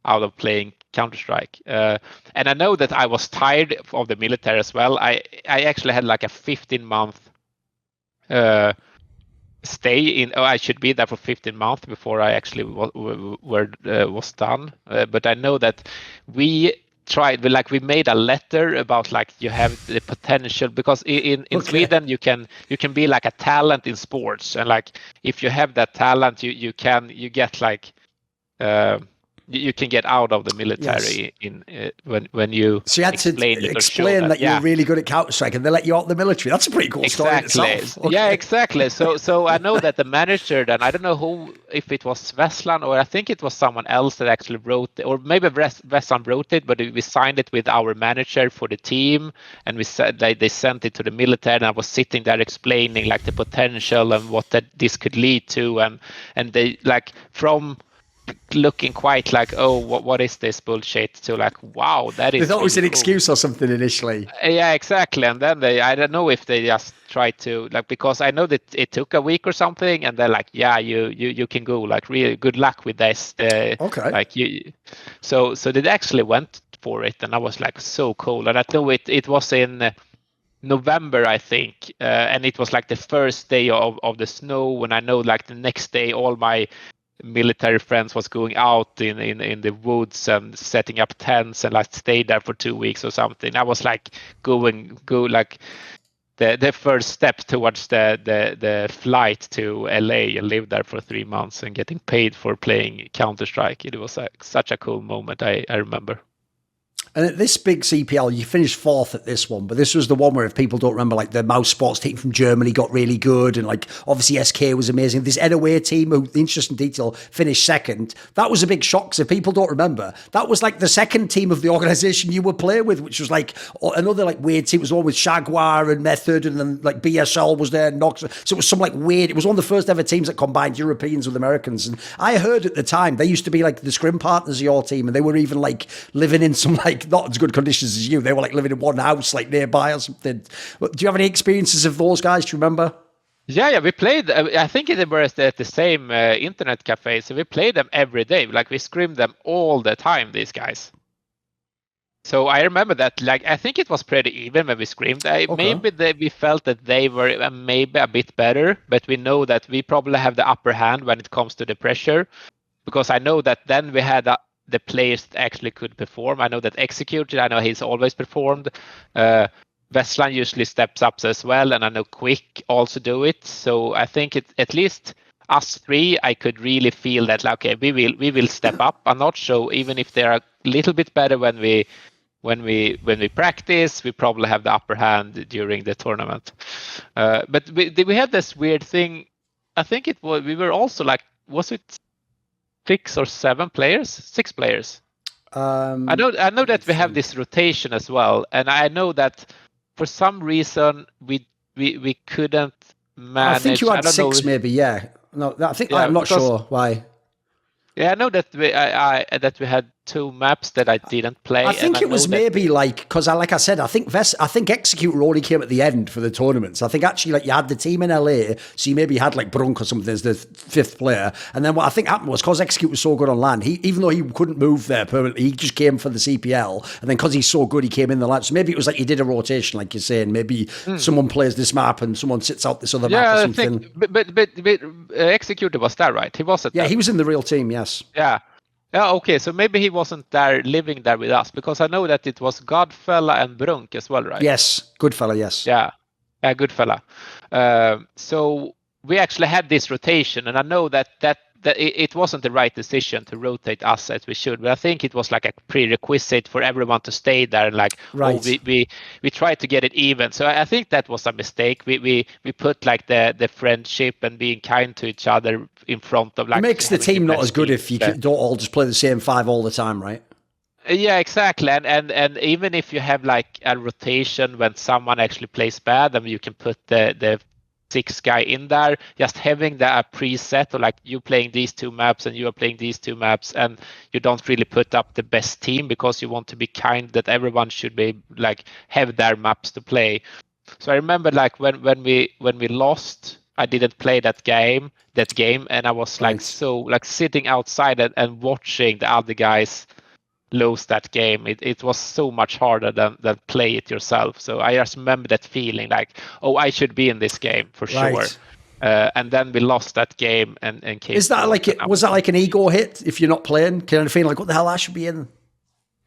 out of playing Counter-Strike. And I know that I was tired of the military as well. I actually had like a 15-month stay in. I should be there for 15 months before I actually was done. But I know that we tried. We made a letter about like you have the potential, because in Sweden you can be like a talent in sports, and like if you have that talent, you get like. You can get out of the military, yes, when you. So you had to explain that you're really good at Counter-Strike, and they let you out of the military. That's a pretty cool story in itself. Okay. Yeah, exactly. So I know that the manager then, I don't know if it was Vesslan or I think it was someone else that actually wrote it, or maybe Vesslan wrote it, but we signed it with our manager for the team, and we said they sent it to the military, and I was sitting there explaining like the potential and what this could lead to, and they like from looking quite like, oh, what is this bullshit, to like, wow, that is. They thought it was an excuse or something initially. Yeah, exactly. And then I don't know if they just tried to like, because I know that it took a week or something, and they're like, yeah, you can go, like, really good luck with this. Okay. Like so they actually went for it, and I was like, so cool. And I know it was in November, I think, and it was like the first day of the snow. When I know like the next day, all my military friends was going out in the woods and setting up tents and like stayed there for 2 weeks or something. I was like go like the first step towards the flight to LA and live there for 3 months and getting paid for playing Counter-Strike. It was such a cool moment. I remember. And at this big CPL, you finished 4th at this one, but this was the one where, if people don't remember, like the Mouse Sports team from Germany got really good, and like obviously SK was amazing. This Edaway team, who, the interesting detail, finished 2nd. That was a big shock. So if people don't remember, that was like the 2nd team of the organisation you were playing with, which was like another like weird team. It was one with Jaguar and Method, and then like BSL was there, Nox. So it was some like weird. It was one of the first ever teams that combined Europeans with Americans. And I heard at the time they used to be like the scrim partners of your team, and they were even like living in some like not as good conditions as you. They were like living in one house like nearby or something. Do you have any experiences of those guys? Do you remember? Yeah, we played. I think they were at the same internet cafe, so we played them every day. Like we scrimmed them all the time. These guys. So I remember that. Like I think it was pretty even when we scrimmed. Maybe we felt that they were maybe a bit better, but we know that we probably have the upper hand when it comes to the pressure, because I know that then we had the players that actually could perform. I know that XeqtR, I know he's always performed. Vesslan usually steps up as well, and I know Quake also do it. So I think at least us 3, I could really feel that like, okay, we will step up a notch. So even if they're a little bit better when we practice, we probably have the upper hand during the tournament. But we had this weird thing. I think we were also like, was it 6 or 7 players? 6 players. I know that we have this rotation as well, and I know that for some reason we couldn't manage. I think you had 6, maybe. Yeah. No, I think I'm not sure why. Yeah, I know that we had 2 maps that I didn't play. I think it was maybe like, because like I said, I think XeqtR only came at the end for the tournaments. I think actually like you had the team in LA, so you maybe had like Brunk or something as the 5th player. And then what I think happened was, because XeqtR was so good on LAN, even though he couldn't move there permanently, he just came for the CPL. And then because he's so good, he came in the LAN. So maybe it was like you did a rotation, like you're saying. Maybe someone plays this map and someone sits out this other map or something. But XeqtR was there, right? He wasn't. Yeah, he was in the real team. Yes. Yeah. Yeah, okay, so maybe he wasn't there, living there with us, because I know that it was Godfella and Brunk as well, right? Yes, Goodfella, yes. Yeah, Goodfella. So we actually had this rotation, and I know that it wasn't the right decision to rotate us as we should, but I think it was like a prerequisite for everyone to stay there, and like, right. we tried to get it even. So I think that was a mistake. We put like the friendship and being kind to each other in front of like. It makes the team not as good if you don't all just play the same 5 all the time, right? Yeah, exactly. And even if you have like a rotation when someone actually plays bad, then you can put the 6 guy in there, just having the preset, or like you playing these 2 maps and you are playing these 2 maps, and you don't really put up the best team because you want to be kind that everyone should be like have their maps to play. So I remember like when we lost, I didn't play that game, and I was like so like sitting outside and watching the other guys lose that game. It was so much harder than play it yourself. So I just remember that feeling like, oh, I should be in this game for sure. And then we lost that game and came. Is that like was that like an ego hit if you're not playing? Kind of feeling like, what the hell, I should be in?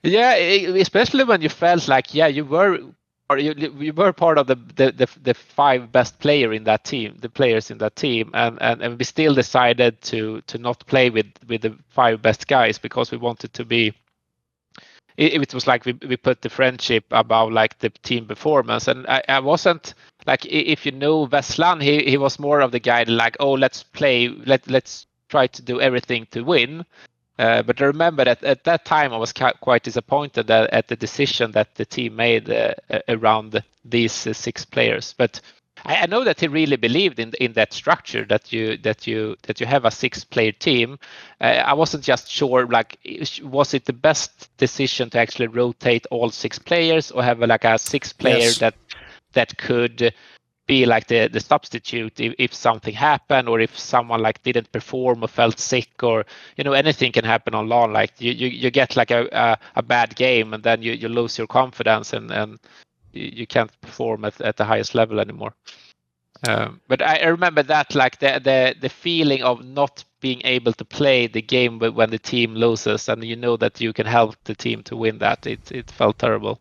Yeah, especially when you felt like, yeah, you were part of the 5 best players in that team, and we still decided to not play with the 5 best guys because we wanted to be. It was like we put the friendship above like the team performance, and I wasn't like, if you know Vesslan, he was more of the guy like, oh, let's play, let's try to do everything to win. But I remember that at that time I was quite disappointed at the decision that the team made around these 6 players. But I know that he really believed in that structure, that you have a 6-player team. I wasn't just sure, like, was it the best decision to actually rotate all 6 players, or have like a 6-player that could be like the substitute if something happened, or if someone like didn't perform or felt sick, or anything can happen on LAN. Like you get like a bad game, and then you lose your confidence, and you can't perform at the highest level anymore. But I remember that, like the feeling of not being able to play the game when the team loses, and you know that you can help the team to win that. It felt terrible.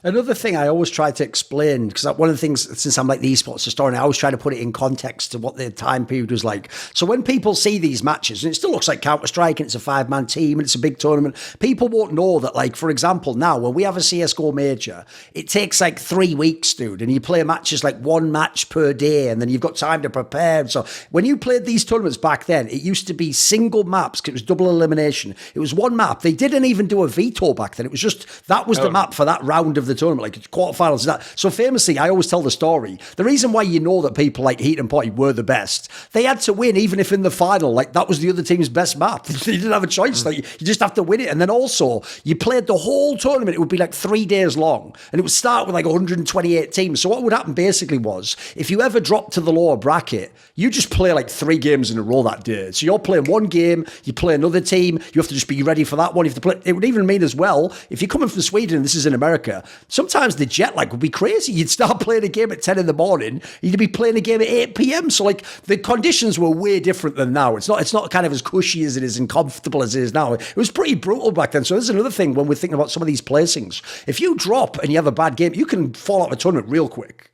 Another thing I always try to explain, because one of the things, since I'm like the esports historian, I always try to put it in context to what the time period was like. So when people see these matches, and it still looks like Counter-Strike, and it's a 5-man team, and it's a big tournament, people won't know that, like, for example, now, when we have a CSGO major, it takes like 3 weeks, dude, and you play matches like 1 match per day, and then you've got time to prepare. So when you played these tournaments back then, it used to be single maps, because it was double elimination. It was 1 map. They didn't even do a veto back then. It was just, that was the map for that round of the tournament, like quarterfinals. That so famously, I always tell the story. The reason why you know that people like Heat and Potty were the best, they had to win, even if in the final, like that was the other team's best map. They didn't have a choice. Like you just have to win it. And then also, you played the whole tournament. It would be like 3 days long, and it would start with like 128 teams. So what would happen basically was, if you ever dropped to the lower bracket, you just play like 3 games in a row that day. So you're playing 1 game, you play another team, you have to just be ready for that one. You have to play. It would even mean as well, if you're coming from Sweden and this is in America, sometimes the jet lag would be crazy. You'd start playing a game at 10 in the morning, you'd be playing a game at 8 p.m. So like the conditions were way different than now. It's not kind of as cushy as it is and comfortable as it is now. It was pretty brutal back then. So there's another thing when we're thinking about some of these placings. If you drop and you have a bad game, you can fall out of a tournament real quick.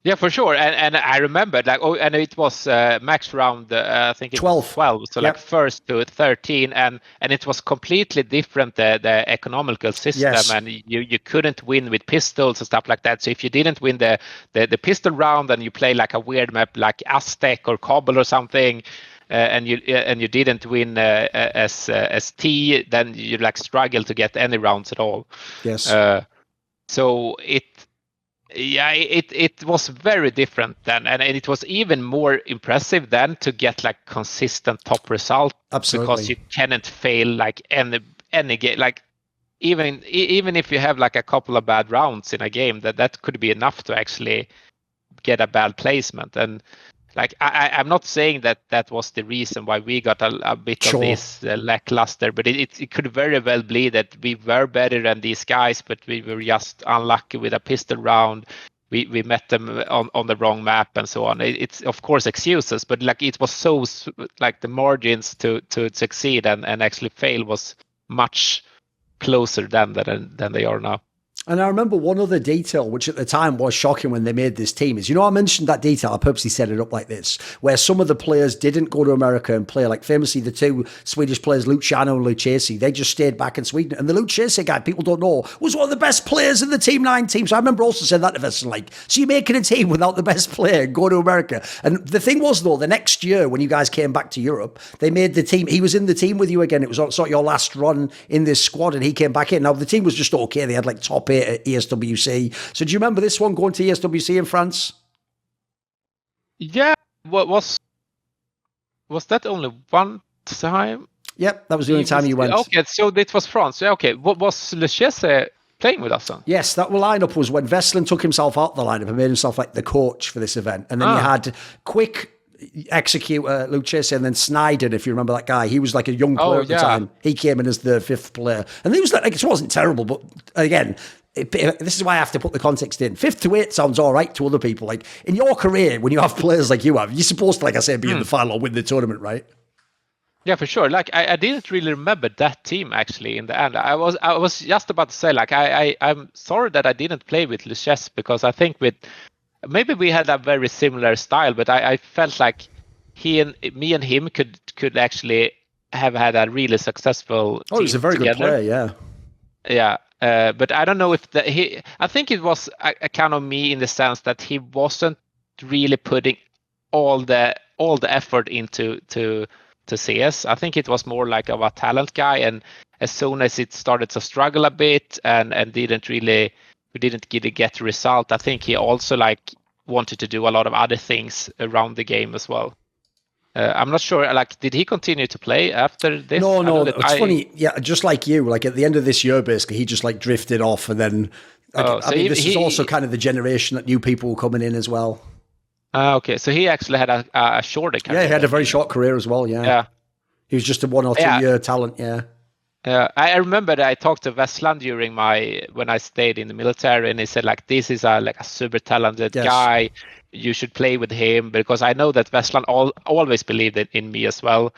Yeah, for sure. And I remember, like, and it was max round, I think it 12. was 12. So like first to 13, and it was completely different, the economical system. Yes. And you couldn't win with pistols and stuff like that. So if you didn't win the pistol round, and you play like a weird map like Aztec or Cobble or something, and you didn't win as T, then you like struggle to get any rounds at all. Yes. So it was very different then, and it was even more impressive then to get like consistent top result. Absolutely. Because you cannot fail like any game. Like even if you have like a couple of bad rounds in a game, that could be enough to actually get a bad placement. And like I'm not saying that was the reason why we got a bit of this lackluster, but it could very well be that we were better than these guys, but we were just unlucky with a pistol round. We met them on the wrong map and so on. It's of course excuses, but like it was so like the margins to succeed and actually fail was much closer than they are now. And I remember one other detail, which at the time was shocking when they made this team, is, I mentioned that detail, I purposely set it up like this, where some of the players didn't go to America and play, like famously the 2 Swedish players, Luciano and Lucchesi, they just stayed back in Sweden. And the Lucchesi guy, people don't know, was one of the best players in the Team 9 team. So I remember also saying that to Vesslan, like, so you're making a team without the best player and go to America. And the thing was, though, the next year when you guys came back to Europe, they made the team, he was in the team with you again. It was sort of your last run in this squad, and he came back in. Now, the team was just okay. They had like top 8 at ESWC. So do you remember this one going to ESWC in France? Yeah. What was that only one time? Yep, that was the only time you went. Okay, so it was France. Okay, what was Lucchesi playing with us then? Yes, that lineup was when Vesslan took himself out the lineup and made himself like the coach for this event. And then you had Quick, XeqtR, Lucchesi, and then Snyder, if you remember that guy. He was like a young player at the time. He came in as the 5th player. And he was like, it wasn't terrible, but again, this is why I have to put the context in. 5th to 8th sounds all right to other people. Like in your career, when you have players like you have, you're supposed to, like I said, be in the final or win the tournament, right? Yeah, for sure. Like I didn't really remember that team actually in the end. I was just about to say, like I'm sorry that I didn't play with Lucchesi, because I think maybe we had a very similar style, but I felt like me and him could actually have had a really successful team he's a very together. Good player, yeah. Yeah, but I don't know if I think it was a kind of me in the sense that he wasn't really putting all the effort into CS. I think it was more like of a talent guy, and as soon as it started to struggle a bit and we didn't get a result, I think he also like wanted to do a lot of other things around the game as well. I'm not sure, like, did he continue to play after this? No, it's funny. Yeah, just like you, like at the end of this year, basically, he just like drifted off, and then this is also kind of the generation that new people were coming in as well. Okay, so he actually had a shorter career. Yeah, he had a very short career as well, yeah. He was just a 1 or 2 year talent, yeah. I remember that I talked to vesslan during when I stayed in the military, and he said like, this is a super talented guy. You should play with him, because I know that vesslan always believed in me as well.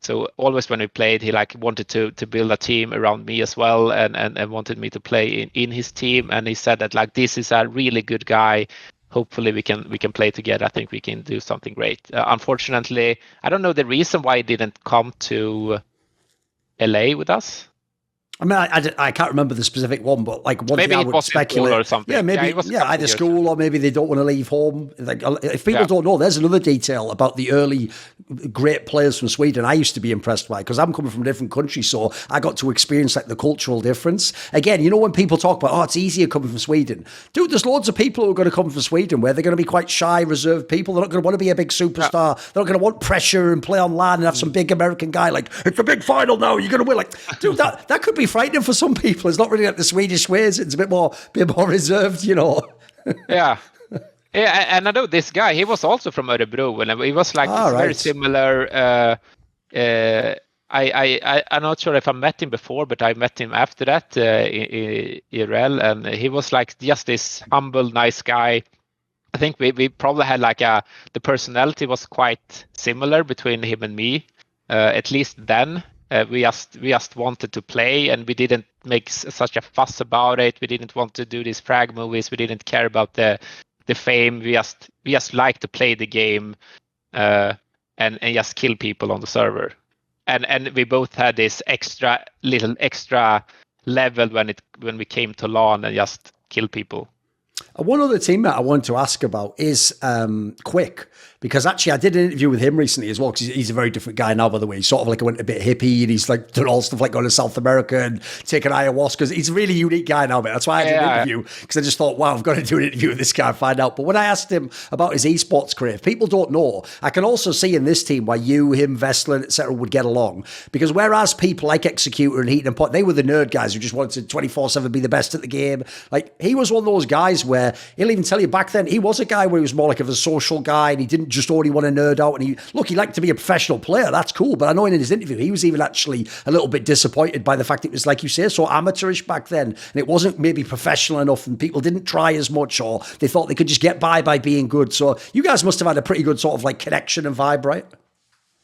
So always when we played, he like wanted to build a team around me as well, and wanted me to play in his team. And he said that like, this is a really good guy. Hopefully we can play together. I think we can do something great. Unfortunately, I don't know the reason why he didn't come to LA with us. I mean, I can't remember the specific one, but like one maybe thing I it would was speculate, or something. Yeah, maybe, either school or maybe they don't want to leave home. Like, if people don't know, there's another detail about the early great players from Sweden I used to be impressed by, because I'm coming from a different country, so I got to experience like the cultural difference. Again, you know, when people talk about, it's easier coming from Sweden, dude, there's loads of people who are going to come from Sweden where they're going to be quite shy, reserved people. They're not going to want to be a big superstar. They're not going to want pressure and play on LAN and have some big American guy like, it's a big final now, you're going to win. Like, dude, that could be frightening for some people. It's not really like the Swedish ways. It's a bit more reserved, you know. Yeah, and I know this guy. He was also from Örebro, and he was like very similar. I'm not sure if I met him before, but I met him after that in IRL, and he was like just this humble, nice guy. I think we probably had like the personality was quite similar between him and me, at least then. We just wanted to play, and we didn't make such a fuss about it. We didn't want to do these frag movies. We didn't care about the fame. We just liked to play the game, and just kill people on the server. And we both had this extra level when we came to LAN and just kill people. One other teammate I wanted to ask about is Quick, because actually I did an interview with him recently as well, because he's a very different guy now, by the way. He's sort of like went a bit hippie, and he's like done all stuff like going to South America and taking ayahuasca. He's a really unique guy now, mate. That's why I did an interview, because I just thought, wow, I've got to do an interview with this guy and find out. But when I asked him about his esports career, if people don't know, I can also see in this team why you, him, vesslan, etc. would get along, because whereas people like XeqtR and Heat and Pot, they were the nerd guys who just wanted to 24/7 be the best at the game. Like, he was one of those guys where he'll even tell you back then he was a guy where he was more like of a social guy, and he didn't just only want to nerd out. And he liked to be a professional player. That's cool. But I know in his interview, he was even actually a little bit disappointed by the fact it was, like you say, so amateurish back then. And it wasn't maybe professional enough, and people didn't try as much, or they thought they could just get by being good. So you guys must have had a pretty good sort of like connection and vibe, right?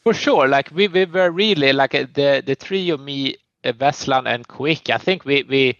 For sure. Like we were really like the three of me, vesslan and Quick. I think we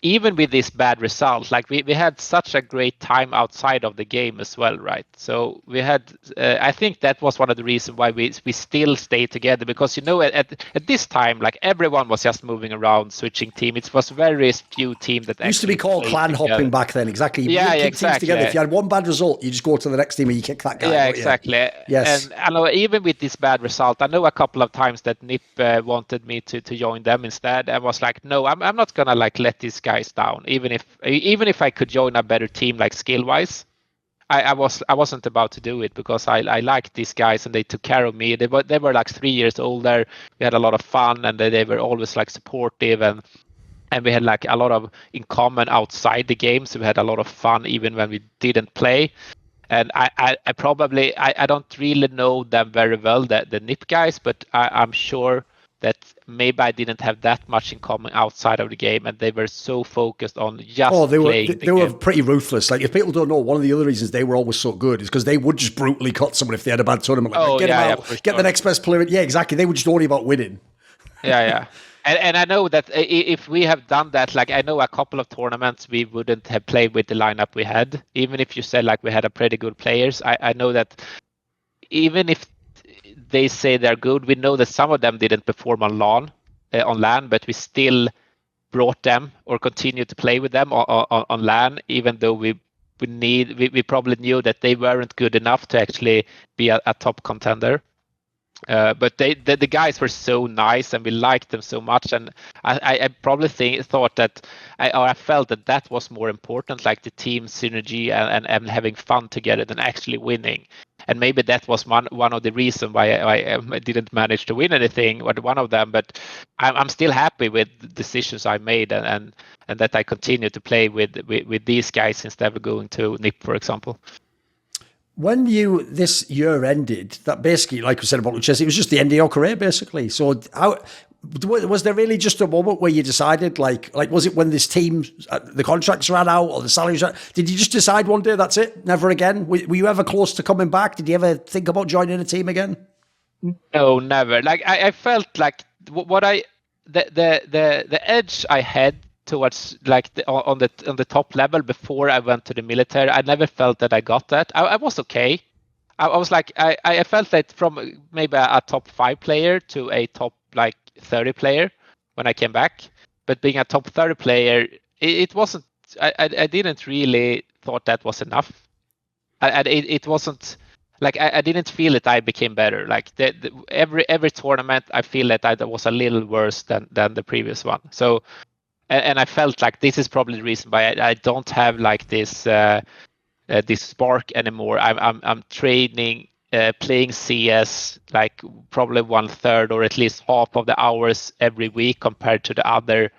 even with this bad result, like we had such a great time outside of the game as well, right? So we had, I think that was one of the reasons why we still stayed together, because, you know, at this time, like everyone was just moving around, switching team. It was very few team that used to be called clan hopping back then. Exactly. You exactly. Together. If you had one bad result, you just go to the next team and you kick that guy. Yeah, exactly. Yes. And I know even with this bad result, I know a couple of times that NIP wanted me to join them instead. I was like, no, I'm not gonna like let these guys down, even if I could join a better team, like skill wise. I wasn't about to do it, because I liked these guys and they took care of me. They were like 3 years older. We had a lot of fun, and they were always like supportive, and we had like a lot of in common outside the game. So we had a lot of fun even when we didn't play. And I probably don't really know them very well, the NIP guys, but I'm sure that maybe I didn't have that much in common outside of the game, and they were so focused on just playing. They were pretty ruthless. Like, if people don't know, one of the other reasons they were always so good is because they would just brutally cut someone if they had a bad tournament. Like, get them out, get the next best player. Yeah, exactly. They were just worried about winning. Yeah. And I know that if we have done that, like I know a couple of tournaments we wouldn't have played with the lineup we had. Even if you said like we had a pretty good players, I know that even if they say they're good, we know that some of them didn't perform on LAN, but we still brought them or continued to play with them on LAN, even though we probably knew that they weren't good enough to actually be a top contender. But the guys were so nice, and we liked them so much, and I probably thought that I felt that was more important, like the team synergy and having fun together, than actually winning. And maybe that was one of the reasons why I didn't manage to win anything, or one of them. But I'm still happy with the decisions I made, and that I continue to play with these guys instead of going to NIP, for example. When this year ended, that basically, like we said about Luchesi, it was just the end of your career, basically. So Was there really just a moment where you decided, like was it when this team, the contracts ran out or the salaries ran? Did you just decide one day that's it, never again? Were you ever close to coming back? Did you ever think about joining a team again? No, never. Like I felt like the edge I had towards like on the top level before I went to the military. I never felt that I got that. I was okay. I was like I felt that from maybe a top 5 player to a top like 30 player when I came back, but being a top 30 player, it wasn't. I didn't really thought that was enough. It wasn't like I didn't feel that I became better. Like every tournament, I feel that I was a little worse than the previous one. So, and I felt like this is probably the reason why I don't have like this spark anymore. I'm training. Playing CS like probably 1/3 or at least half of the hours every week compared to the other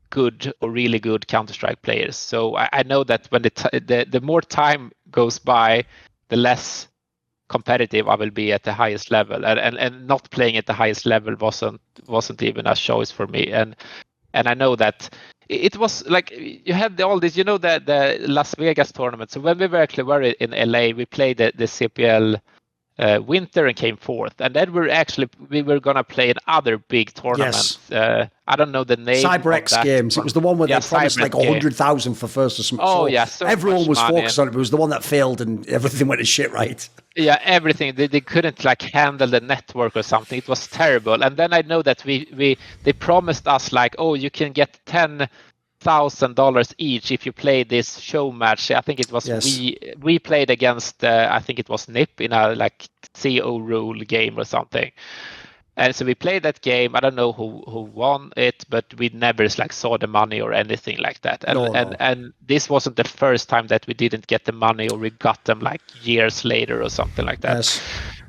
good or really good Counter-Strike players. So I know that when the more time goes by, the less competitive I will be at the highest level, and not playing at the highest level wasn't even a choice for me. And I know that it was like you had all this, the Las Vegas tournament. So when we were in LA, we played the CPL Winter and came fourth. And then we were gonna play another big tournament. Yes. I don't know the name. CyberX Games. It was the one where they promised like 100,000 for first or something. Oh, so yeah. So everyone was focused on it. It was the one that failed and everything went to shit, right? Yeah, everything. They couldn't like handle the network or something. It was terrible. And then I know that they promised us like, oh, you can get $10,000 each if you play this show match. I think it was we played against I think it was NIP in a like CO rule game or something. And so we played that game. I don't know who won it, but we never like saw the money or anything like that. And this wasn't the first time that we didn't get the money, or we got them like years later or something like that. Yes.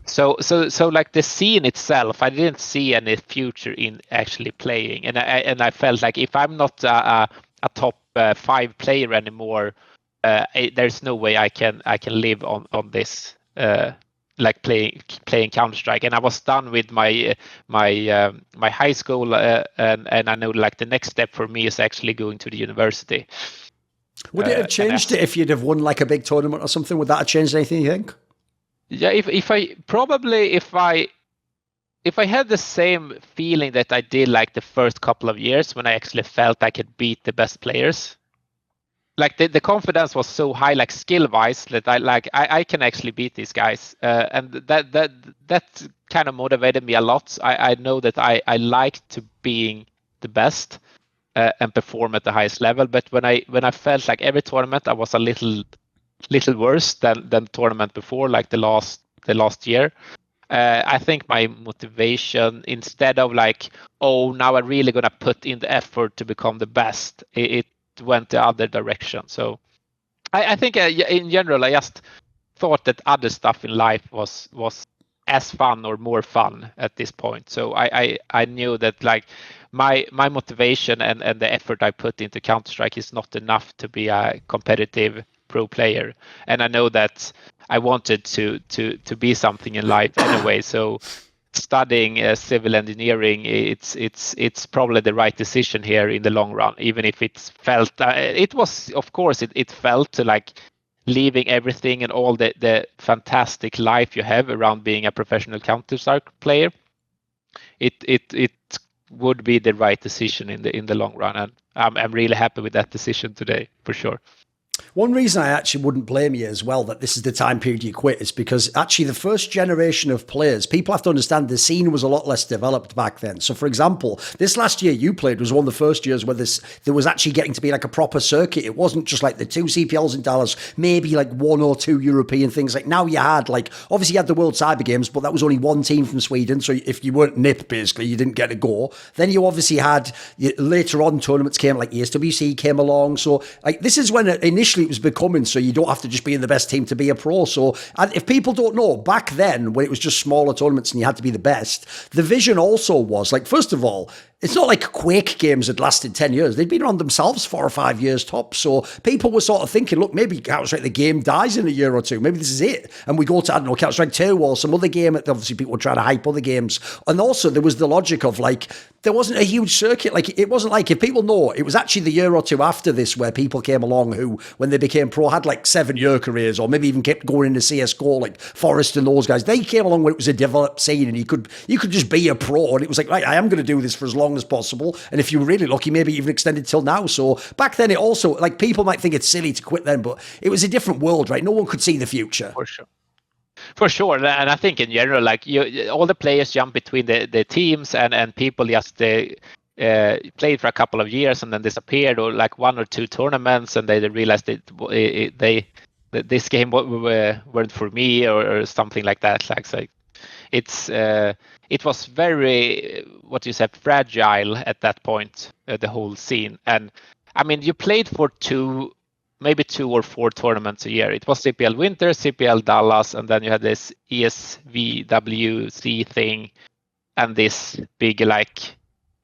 So like the scene itself, I didn't see any future in actually playing, and I felt like if I'm not a top 5 player anymore, there's no way I can live on this. Like playing Counter-Strike, and I was done with my high school, and I know like the next step for me is actually going to the university. Would it have changed it if you'd have won like a big tournament or something? Would that have changed anything, you think? Yeah, if I had the same feeling that I did like the first couple of years when I actually felt I could beat the best players. Like the confidence was so high, like skill wise, that I can actually beat these guys, and that kind of motivated me a lot. I know that I like to being the best and perform at the highest level. But when I felt like every tournament I was a little worse than the tournament before, like the last year. I think my motivation, instead of like, oh, now I'm really gonna put in the effort to become the best, it went the other direction. So I think in general I just thought that other stuff in life was as fun or more fun at this point. So I knew that like my motivation and the effort I put into Counter-Strike is not enough to be a competitive pro player, and I know that I wanted to be something in life anyway. So studying civil engineering, it's probably the right decision here in the long run, even if it felt it felt to like leaving everything and all the fantastic life you have around being a professional Counter-Strike player. It would be the right decision in the long run, and I'm really happy with that decision today for sure. One reason I actually wouldn't blame you as well that this is the time period you quit is because actually the first generation of players, people have to understand the scene was a lot less developed back then. So for example, this last year you played was one of the first years where there was actually getting to be like a proper circuit. It wasn't just like the 2 CPLs in Dallas, maybe like 1 or 2 European things. Like now you had like, obviously you had the World Cyber Games, but that was only one team from Sweden. So if you weren't NIP, basically, you didn't get a go. Then you obviously had, later on tournaments came, like ESWC came along. So like this is when initially it was becoming so you don't have to just be in the best team to be a pro. So and if people don't know, back then when it was just smaller tournaments and you had to be the best, the vision also was like, first of all, It's not like Quake games had lasted 10 years. They'd been on themselves 4 or 5 years tops. So people were sort of thinking, look, maybe Counter-Strike, the game dies in a year or two. Maybe this is it. And we go to, I don't know, Counter-Strike 2 or some other game. Obviously, people were trying to hype other games. And also, there was the logic of, like, there wasn't a huge circuit. Like, it wasn't like, if people know, it was actually the year or two after this where people came along who, when they became pro, had like 7-year careers or maybe even kept going into CSGO, like Forrest and those guys. They came along when it was a developed scene and you could just be a pro. And it was like, right, I am going to do this for as long as possible. And if you were really lucky, maybe even extended till now. So back then, it also, like, people might think it's silly to quit then, but it was a different world, right? No one could see the future. For sure, and I think in general, like, all the players jump between the teams, and people just played for a couple of years and then disappeared, or like 1 or 2 tournaments, and they realized that this game weren't for me, or something like that. Like, so it was very, what you said, fragile at that point, the whole scene. And I mean, you played for maybe 2 or 4 tournaments a year. It was CPL Winter, CPL Dallas, and then you had this ESWC thing, and this big, like,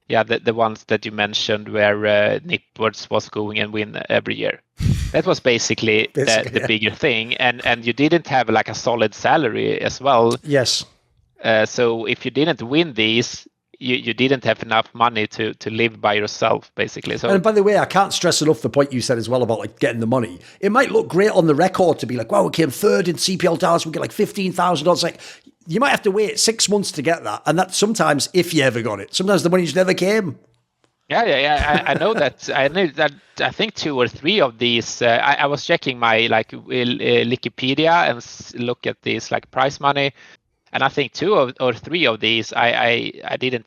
the ones that you mentioned where Nipwards was going and win every year. That was basically the bigger thing, and you didn't have like a solid salary as well. Yes. So if you didn't win these, you didn't have enough money to live by yourself, basically. So, and by the way, I can't stress enough the point you said as well about, like, getting the money. It might look great on the record to be like, wow, we came 3rd in CPL Dallas, we get like $15,000. Like, you might have to wait 6 months to get that, and that sometimes, if you ever got it, sometimes the money just never came. Yeah. I know that. I know that. I think 2 or 3 of these. I was checking my Wikipedia and look at these like prize money, and I think 2 or 3 of these I didn't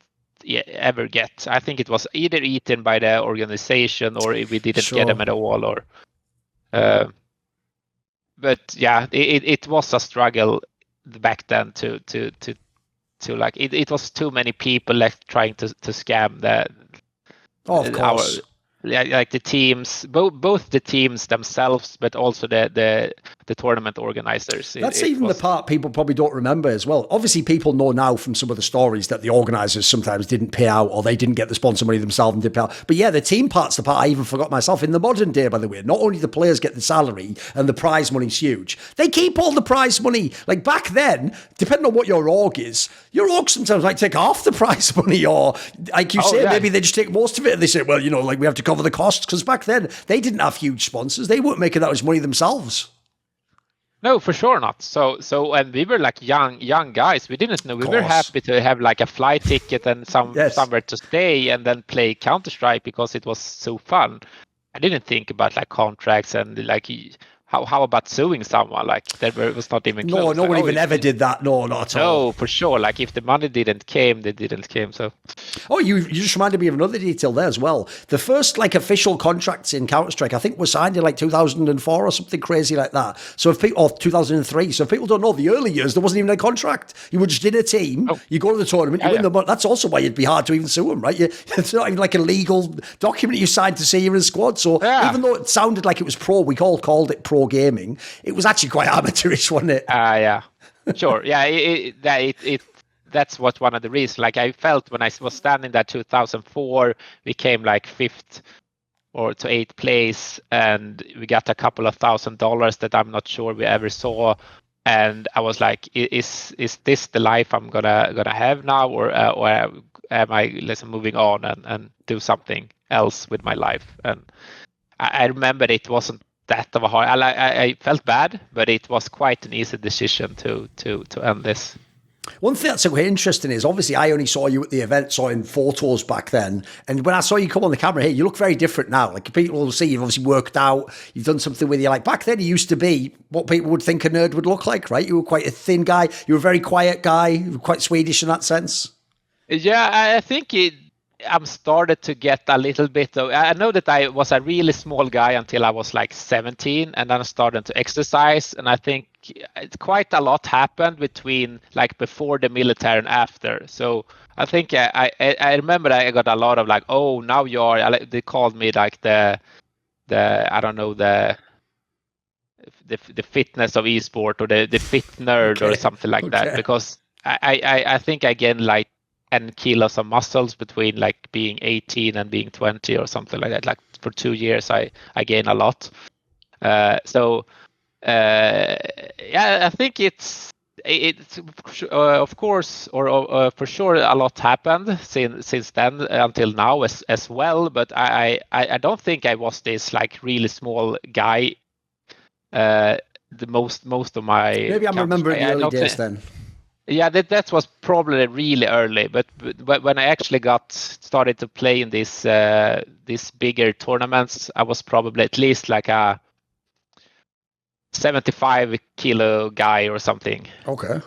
ever get. I think it was either eaten by the organization or we didn't get them at all. Or, but yeah, it was a struggle back then to like it was too many people like trying to scam of course. Like the teams, both the teams themselves, but also the tournament organizers. That's the part people probably don't remember as well. Obviously, people know now from some of the stories that the organizers sometimes didn't pay out, or they didn't get the sponsor money themselves and didn't pay out. But yeah, the team part's the part I even forgot myself. In the modern day, by the way, not only the players get the salary and the prize money's huge, they keep all the prize money. Like back then, depending on what your org is, your org sometimes might take half the prize money, or like you say, maybe they just take most of it and they say, well, you know, like we have to cover the costs, because back then they didn't have huge sponsors. They weren't making that much money themselves. No, for sure not. So, and we were like young guys. We didn't know. We were happy to have like a flight ticket and somewhere to stay, and then play Counter-Strike because it was so fun. I didn't think about like contracts and like how about suing someone? Like that was not even close. No one even ever did that. No, not at all. No, for sure. Like if the money didn't came, they didn't came. So. Oh, you just reminded me of another detail there as well. The first like official contracts in Counter-Strike, I think, were signed in like 2004 or something crazy like that. So if people, or 2003. So if people don't know, the early years there wasn't even a contract. You were just in a team. Oh. You go to the tournament, you win the money. That's also why it'd be hard to even sue them, right? It's not even like a legal document you signed to say you're in a squad. So even though it sounded like it was pro, we all called it pro gaming. It was actually quite amateurish, wasn't it? Yeah, sure. Yeah, that's what one of the reasons. Like I felt when I was standing there 2004, we came like 5th or to 8th place, and we got a couple of $1,000 that I'm not sure we ever saw. And I was like, is this the life I'm gonna have now, or am I moving on and do something else with my life? And I remember it wasn't that of a hard. I felt bad, but it was quite an easy decision to end this. One thing that's so interesting is obviously I only saw you at the event, saw in photos back then, and when I saw you come on the camera here, you look very different now. Like people will see you've obviously worked out, you've done something with you. Like back then, you used to be what people would think a nerd would look like, right? You were quite a thin guy. You were a very quiet guy. You were quite Swedish in that sense. Yeah, I think I'm started to get a little bit of. I know that I was a really small guy until I was like 17, and then I started to exercise. And I think quite a lot happened between like before the military and after. So I think I remember I got a lot of like, oh, now you're. They called me like the I don't know the fitness of esport, or the fit nerd or something like that, because I think I gained like and kilos of muscles between like being 18 and being 20 or something like that. Like for 2 years, I gain a lot. Yeah, I think it's of course, or for sure, a lot happened since then until now as well. But I don't think I was this like really small guy. The most of my maybe I'm remembering the early days then. Yeah, that was probably really early. But when I actually started to play in these bigger tournaments, I was probably at least like a 75 kilo guy or something. Okay.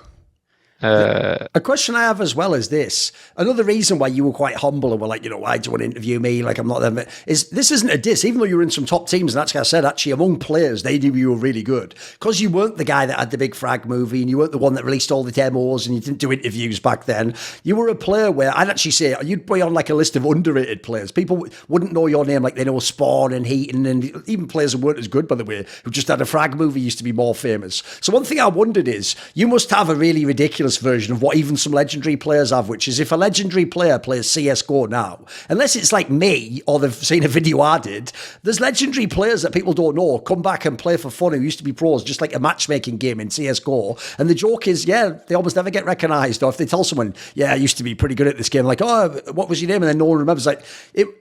A question I have as well is this. Another reason why you were quite humble and were like, why do you want to interview me? Like, I'm not them. Is this isn't a diss, even though you were in some top teams. And that's like I said, actually, among players, they knew you were really good. Because you weren't the guy that had the big frag movie and you weren't the one that released all the demos and you didn't do interviews back then. You were a player where I'd actually say you'd be on like a list of underrated players. People wouldn't know your name like they know Spawn and Heaton and even players who weren't as good, by the way, who just had a frag movie used to be more famous. So one thing I wondered is, you must have a really ridiculous version of what even some legendary players have, which is if a legendary player plays CSGO now, unless it's like me or they've seen a video I did, there's legendary players that people don't know come back and play for fun who used to be pros, just like a matchmaking game in CSGO. And the joke is, they almost never get recognized. Or if they tell someone, I used to be pretty good at this game, like, oh, what was your name? And then no one remembers. Like,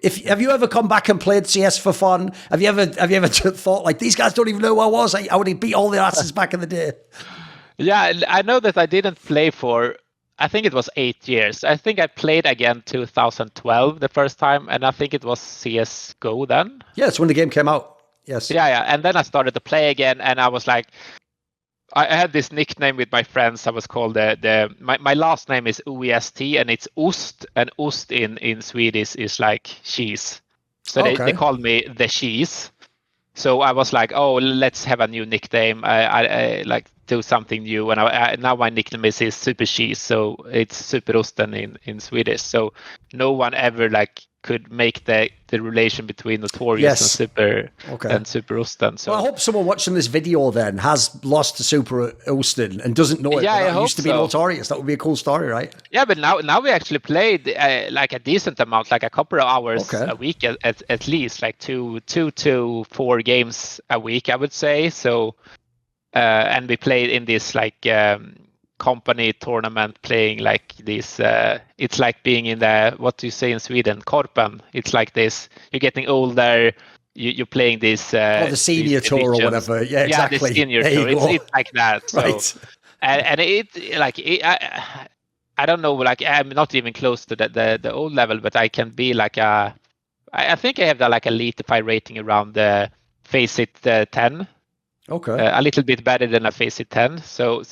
have you ever come back and played CS for fun? Have you ever thought like, these guys don't even know who I was? I would have beat all their asses back in the day. Yeah, I know that I didn't play for, I think it was 8 years. I think I played again 2012 the first time, and I think it was CSGO then. Yeah, it's when the game came out. Yes. Yeah. And then I started to play again, and I was like, I had this nickname with my friends. I was called my last name is Oest, and it's Ost, and Ost in Swedish is like cheese. So they called me the cheese. So I was like, oh, let's have a new nickname. I like do something new, and now my nickname is Super Cheese, so it's Superosten in Swedish. So no one ever like could make the relation between Notorious and Superosten. So well, I hope someone watching this video then has lost to Superosten and doesn't know it. Yeah, I hope used to be Notorious. That would be a cool story, right? Yeah, but now we actually played like a decent amount, like a couple of hours a week at least, like two to 4 games a week, I would say. So and we played in this like company tournament, playing like this. It's like being in the, what do you say in Sweden, Korpen. It's like this. You're getting older. You're playing this. The senior tour or whatever. Yeah, exactly. Yeah, the senior tour. It's like that. So, right. And I don't know. Like I'm not even close to the old level, but I can be like I think I have like a Leatify rating around the Faceit 10. Okay. A little bit better than a Faceit 10. So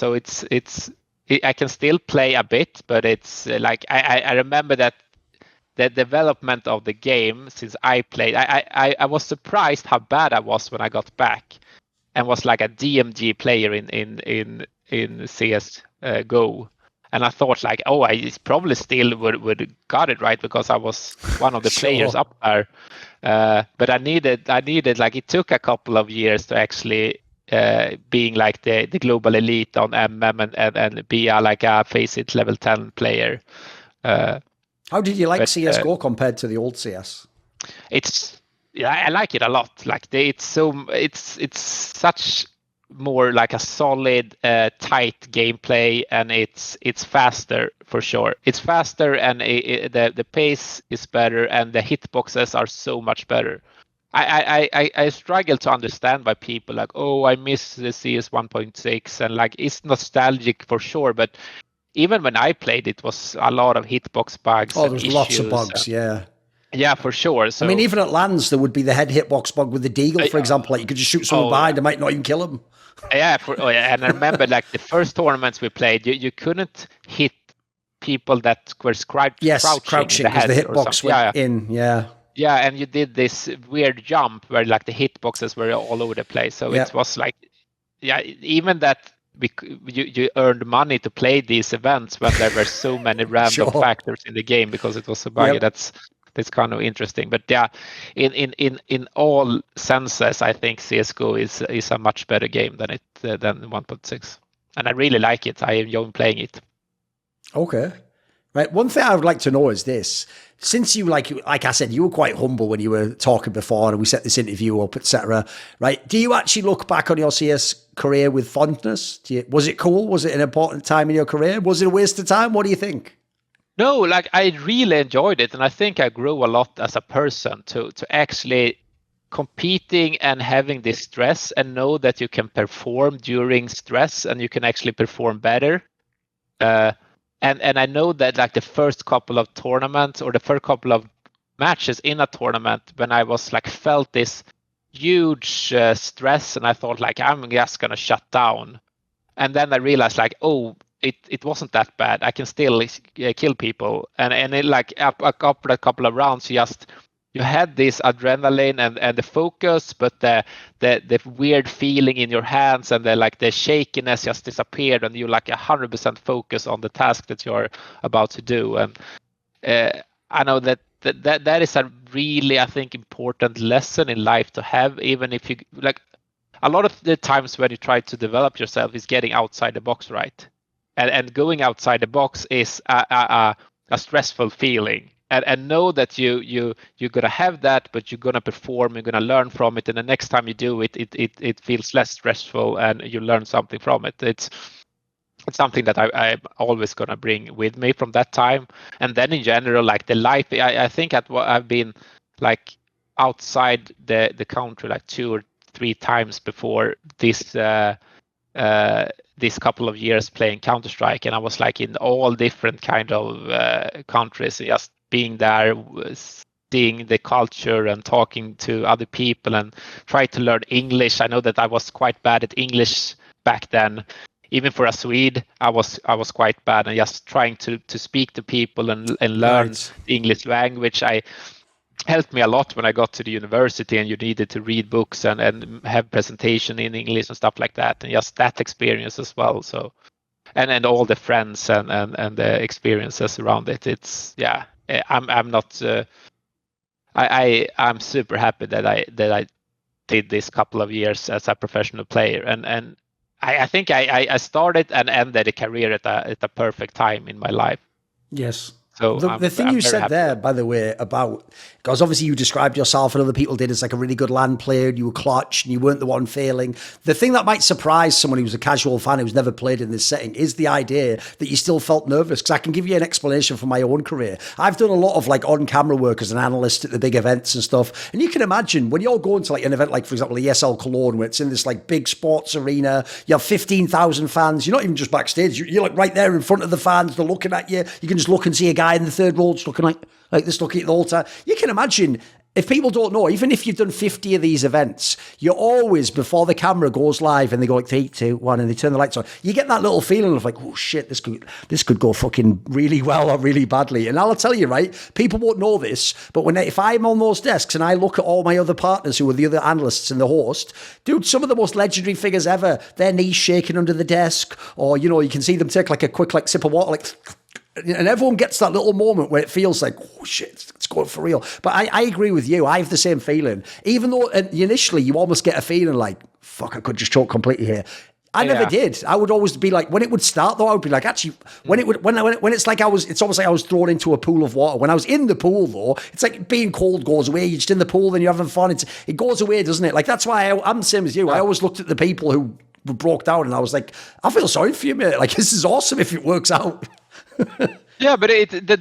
I can still play a bit, but it's like I remember that the development of the game since I played. I was surprised how bad I was when I got back, and was like a DMG player in CS Go. And I thought like, oh, I probably still would got it right because I was one of the players up there. But I needed like, it took a couple of years to actually being like the global elite on MM and be like a Faceit level 10 player. How did you like CSGO compared to the old CS? I like it a lot. Like it's such more like a solid, tight gameplay, and it's faster for sure. It's faster, and the pace is better, and the hitboxes are so much better. I struggle to understand why people like, oh, I miss the CS 1.6, and like it's nostalgic for sure, but even when I played, it was a lot of hitbox bugs. Oh, there's lots of bugs, yeah. Yeah, for sure. So, I mean, even at LANs, there would be the head hitbox bug with the deagle, for example. Like you could just shoot someone behind and might not even kill them. Yeah, and I remember like the first tournaments we played, you couldn't hit people that were crouching because the hitbox went in. Yeah, and you did this weird jump where like the hitboxes were all over the place. So it was like, even that you earned money to play these events when there were so many random factors in the game because it was so buggy. That's kind of interesting. But yeah, in all senses, I think CSGO is a much better game than 1.6, and I really like it. I enjoy playing it. Okay. Right. One thing I would like to know is this: since you like I said, you were quite humble when you were talking before, and we set this interview up, etc. Right? Do you actually look back on your CS career with fondness? Was it cool? Was it an important time in your career? Was it a waste of time? What do you think? No, like I really enjoyed it, and I think I grew a lot as a person to actually competing and having this stress and know that you can perform during stress and you can actually perform better. And I know that like the first couple of tournaments or the first couple of matches in a tournament, when I was like felt this huge stress and I thought like I'm just gonna shut down, and then I realized like, oh, it wasn't that bad. I can still kill people, and it like up a couple of rounds, you had this adrenaline and the focus, but the weird feeling in your hands and the shakiness just disappeared, and you like 100% focus on the task that you're about to do. And I know that is a really, I think, important lesson in life to have, even if you like. A lot of the times when you try to develop yourself is getting outside the box, right? And going outside the box is a stressful feeling. And know that you're gonna have that, but you're gonna perform, you're gonna learn from it, and the next time you do it, it feels less stressful, and you learn something from it. It's something that I'm always gonna bring with me from that time. And then in general, like the life, I think I've been like outside the country like 2 or 3 times before this couple of years playing Counter-Strike, and I was like in all different kind of countries, just being there, seeing the culture and talking to other people and try to learn English. I know that I was quite bad at English back then. Even for a Swede, I was quite bad, and just trying to speak to people and learn the English language. I helped me a lot when I got to the university and you needed to read books and have presentation in English and stuff like that, and just that experience as well. So and all the friends and the experiences around it. It's I'm not I'm super happy that I did this couple of years as a professional player, and I think I started and ended a career at a perfect time in my life. Yes. So the thing you said there, by the way, about, because obviously you described yourself and other people did as like a really good LAN player, and you were clutch and you weren't the one failing. The thing that might surprise someone who's a casual fan who's never played in this setting is the idea that you still felt nervous. Because I can give you an explanation from my own career. I've done a lot of like on-camera work as an analyst at the big events and stuff. And you can imagine when you're going to like an event like, for example, the ESL Cologne, where it's in this like big sports arena, you have 15,000 fans. You're not even just backstage. You're like right there in front of the fans. They're looking at you. You can just look and see a guy in the third row just looking like this, looking at the whole time. You can imagine, if people don't know, even if you've done 50 of these events, you're always, before the camera goes live and they go like 3, 2, 1, and they turn the lights on, you get that little feeling of like, oh shit, this could go fucking really well or really badly. And I'll tell you, right, people won't know this, but if I'm on those desks and I look at all my other partners who are the other analysts and the host, dude, some of the most legendary figures ever, their knees shaking under the desk, or, you know, you can see them take like a quick like sip of water, like, and everyone gets that little moment where it feels like, oh shit, it's going for real. But I agree with you. I have the same feeling. Even though initially you almost get a feeling like, fuck, I could just choke completely here. I never did. I would always be like, when it would start though, I would be like, actually, when it's like it's almost like I was thrown into a pool of water. When I was in the pool though, it's like being cold goes away. You're just in the pool, then you're having fun. It goes away, doesn't it? Like, that's why I'm the same as you. I always looked at the people who broke down and I was like, I feel sorry for you, mate. Like, this is awesome if it works out. Yeah, but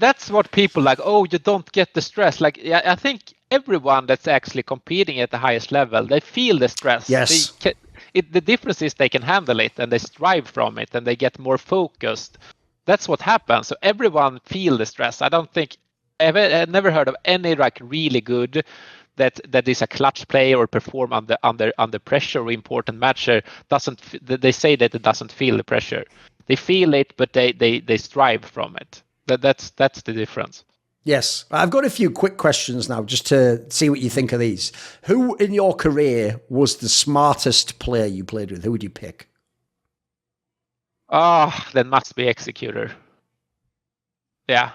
that's what people like. Oh, you don't get the stress. Like, I think everyone that's actually competing at the highest level, they feel the stress. Yes. The difference is they can handle it and they strive from it and they get more focused. That's what happens. So everyone feel the stress. I don't think I've never heard of any like really good that is a clutch player or perform under pressure or important matcher they say that it doesn't feel the pressure. They feel it, but they strive from it. That's the difference. Yes. I've got a few quick questions now just to see what you think of these. Who in your career was the smartest player you played with? Who would you pick? That must be XeqtR. Yeah,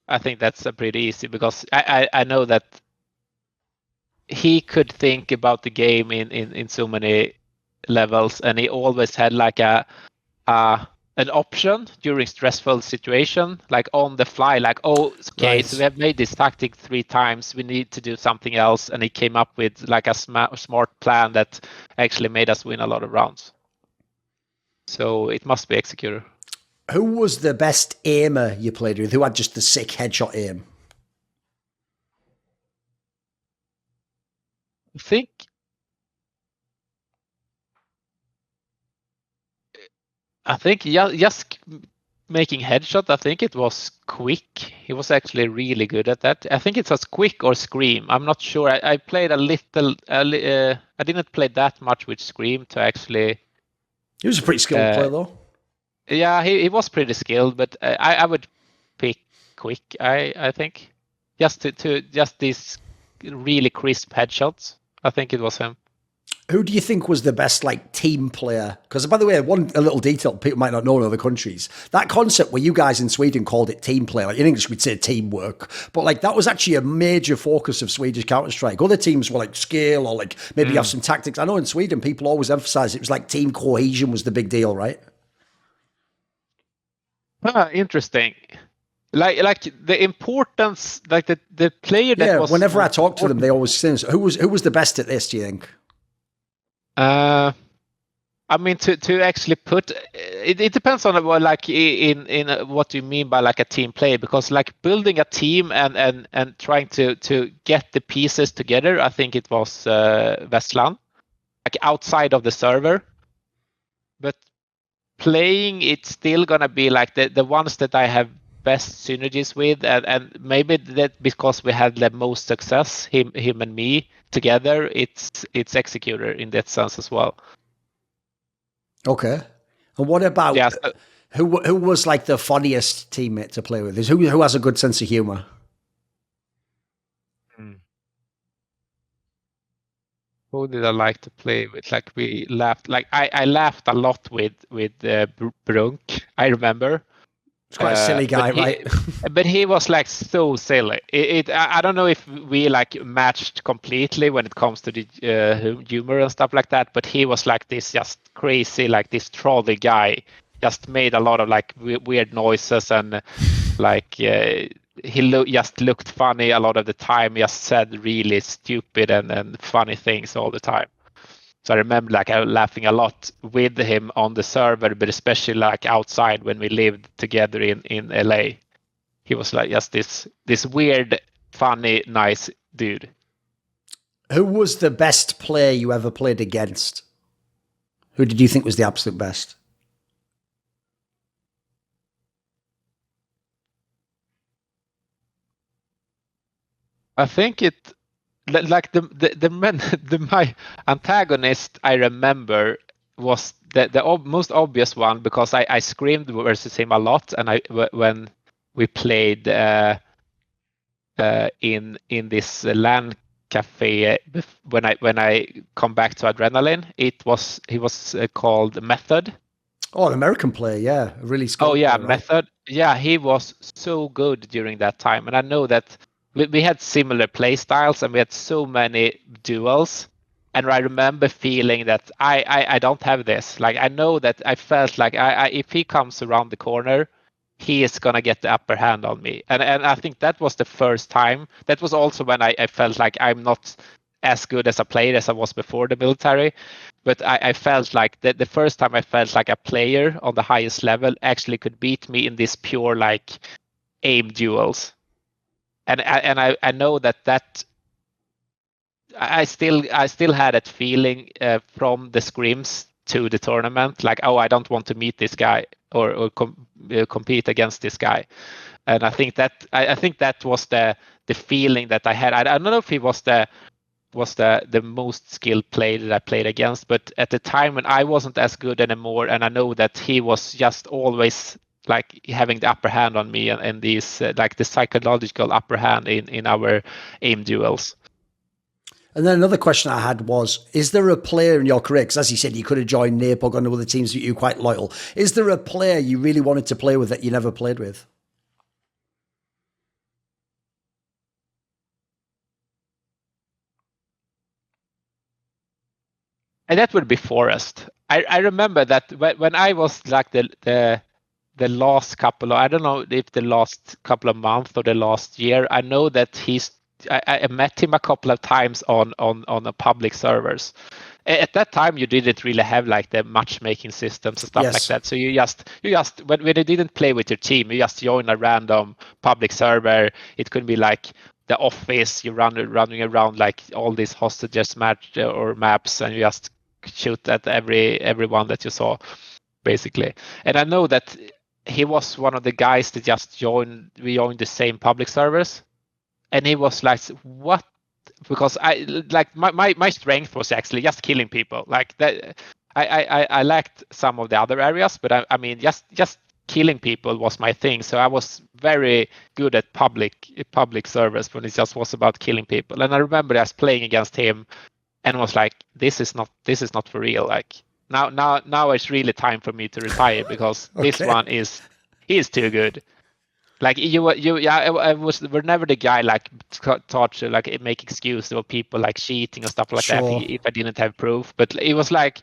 I think that's pretty easy because I know that he could think about the game in so many levels, and he always had like a an option during stressful situation, like on the fly, like, oh, okay, Right. so we have made this tactic 3 times, we need to do something else, and he came up with like a smart plan that actually made us win a lot of rounds. So it must be XeqtR. Who was the best aimer you played with? Who had just the sick headshot aim? I think just making headshot, I think it was Quick. He was actually really good at that. I think it was Quick or Scream. I'm not sure. I played a little. I didn't play that much with Scream to actually. He was a pretty skilled player, though. Yeah, he was pretty skilled, but I would pick Quick. I think just to just these really crisp headshots. I think it was him. Who do you think was the best like team player? Because by the way, a little detail people might not know in other countries, that concept where you guys in Sweden called it team play, like in English we'd say teamwork, but like that was actually a major focus of Swedish Counter-Strike. Other teams were like skill or like maybe you have some tactics. I know in Sweden people always emphasize it was like team cohesion was the big deal, right? Interesting. Like the importance, like the player that was. Whenever I talk to them, they always say, who was the best at this? Do you think? I mean, to actually put it depends on like in what you mean by like a team play, because like building a team and trying to get the pieces together, I think it was vesslan, like outside of the server, but playing it's still gonna be like the ones that I have best synergies with, and maybe that because we had the most success, him and me together, it's XeqtR in that sense as well. Okay. And what about who was like the funniest teammate to play with? Who has a good sense of humor? Who did I like to play with? Like we laughed. Like I laughed a lot with Brunk. I remember. It's quite a silly guy, right? But he was like so silly. I don't know if we like matched completely when it comes to the humor and stuff like that. But he was like this just crazy, like this trolley guy. Just made a lot of like weird noises and like he just looked funny a lot of the time. Just said really stupid and funny things all the time. So I remember like laughing a lot with him on the server, but especially like outside when we lived together in LA. He was like just this weird, funny, nice dude. Who was the best player you ever played against? Who did you think was the absolute best? I think it like my antagonist I remember was the most obvious one, because I screamed versus him a lot, and when we played in this LAN cafe when I come back to Adrenaline, he was called Method. Oh, an American player, yeah, really skilled. Oh yeah, player, right? Method. Yeah, he was so good during that time, and I know that we had similar play styles and we had so many duels. And I remember feeling that I don't have this. Like I know that I felt like if he comes around the corner, he is gonna get the upper hand on me. And I think that was the first time. That was also when I felt like I'm not as good as a player as I was before the military. But I felt like the first time I felt like a player on the highest level actually could beat me in this pure like aim duels. And I know that I still had that feeling from the scrims to the tournament, like, oh, I don't want to meet this guy or compete against this guy. And I think that was the feeling that I had. I don't know if he was the most skilled player that I played against, but at the time when I wasn't as good anymore, and I know that he was just always like having the upper hand on me and these like the psychological upper hand in our aim duels. And then another question I had was, is there a player in your career, because as you said, you could have joined NAPE or gone to other teams that you're quite loyal. Is there a player you really wanted to play with that you never played with? And that would be Forest. I remember that when I was like the the last couple of, I don't know if the last couple of months or the last year, I know that I met him a couple of times on the public servers. At that time, you didn't really have like the matchmaking systems and stuff like that. So you just when you didn't play with your team, you just join a random public server. It could be like the office. You're running around like all these hostages match or maps, and you just shoot at everyone that you saw, basically. And I know that he was one of the guys that just joined. We joined the same public servers, and he was like, "What?" Because I like my strength was actually just killing people. Like that, I lacked some of the other areas, but I mean just killing people was my thing. So I was very good at public servers when it just was about killing people. And I remember just playing against him, and was like, this is not for real. Like now it's really time for me to retire because this one he is too good. Like I were never the guy like taught to like make excuses of people like cheating or stuff like that if I didn't have proof. But it was like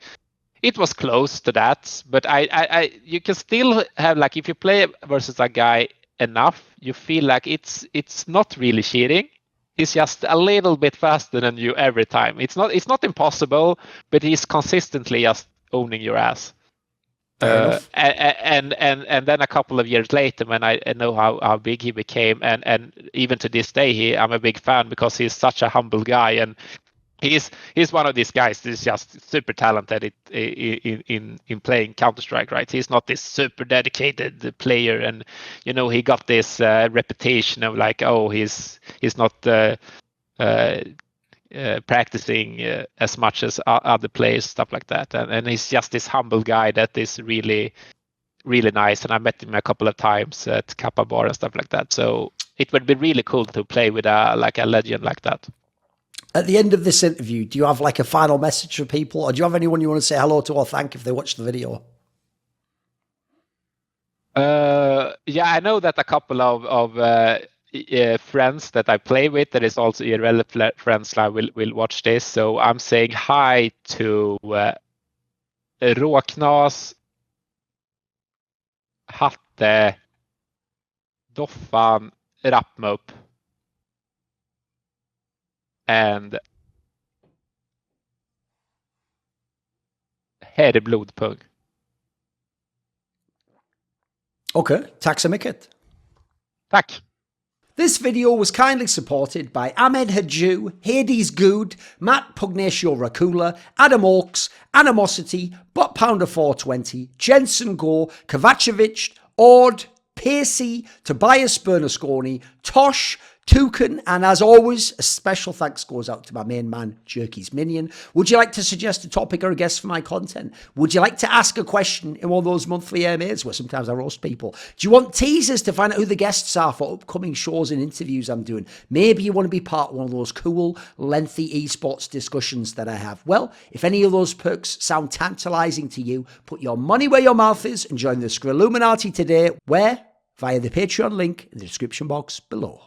it was close to that. But I you can still have like if you play versus a guy enough, you feel like it's not really cheating. He's just a little bit faster than you every time. It's not impossible, but he's consistently just owning your ass. And then a couple of years later, when I know how big he became, and even to this day, I'm a big fan because he's such a humble guy, and he's one of these guys that's just super talented in playing Counter-Strike, right? He's not this super dedicated player, and he got this reputation of like, oh, he's not practicing as much as other players, stuff like that, and he's just this humble guy that is really, really nice. And I met him a couple of times at Kappa Bar and stuff like that. So it would be really cool to play with a legend like that. At the end of this interview, do you have like a final message for people, or do you have anyone you want to say hello to or thank if they watch the video? Yeah, I know that a couple of friends that I play with that is also irrelevant friends will watch this. So I'm saying hi to Råknas, Hatte, Doffan, Rappmup, and Herr Blodpung. Okay, tack så mycket. Tack. This video was kindly supported by Ahmed Hadju, Hades Good, Matt Pugnatio Rakula, Adam Oaks, Animosity, Bot Pounder 420, Jensen Go, Kovacevic, Ord, Pacey, Tobias Bernasconi, Tosh, Toucan, and as always, a special thanks goes out to my main man, Jerky's Minion. Would you like to suggest a topic or a guest for my content? Would you like to ask a question in one of those monthly AMAs where sometimes I roast people? Do you want teasers to find out who the guests are for upcoming shows and interviews I'm doing? Maybe you want to be part of one of those cool, lengthy esports discussions that I have. Well, if any of those perks sound tantalizing to you, put your money where your mouth is and join the Skrilluminati today, where? Via the Patreon link in the description box below.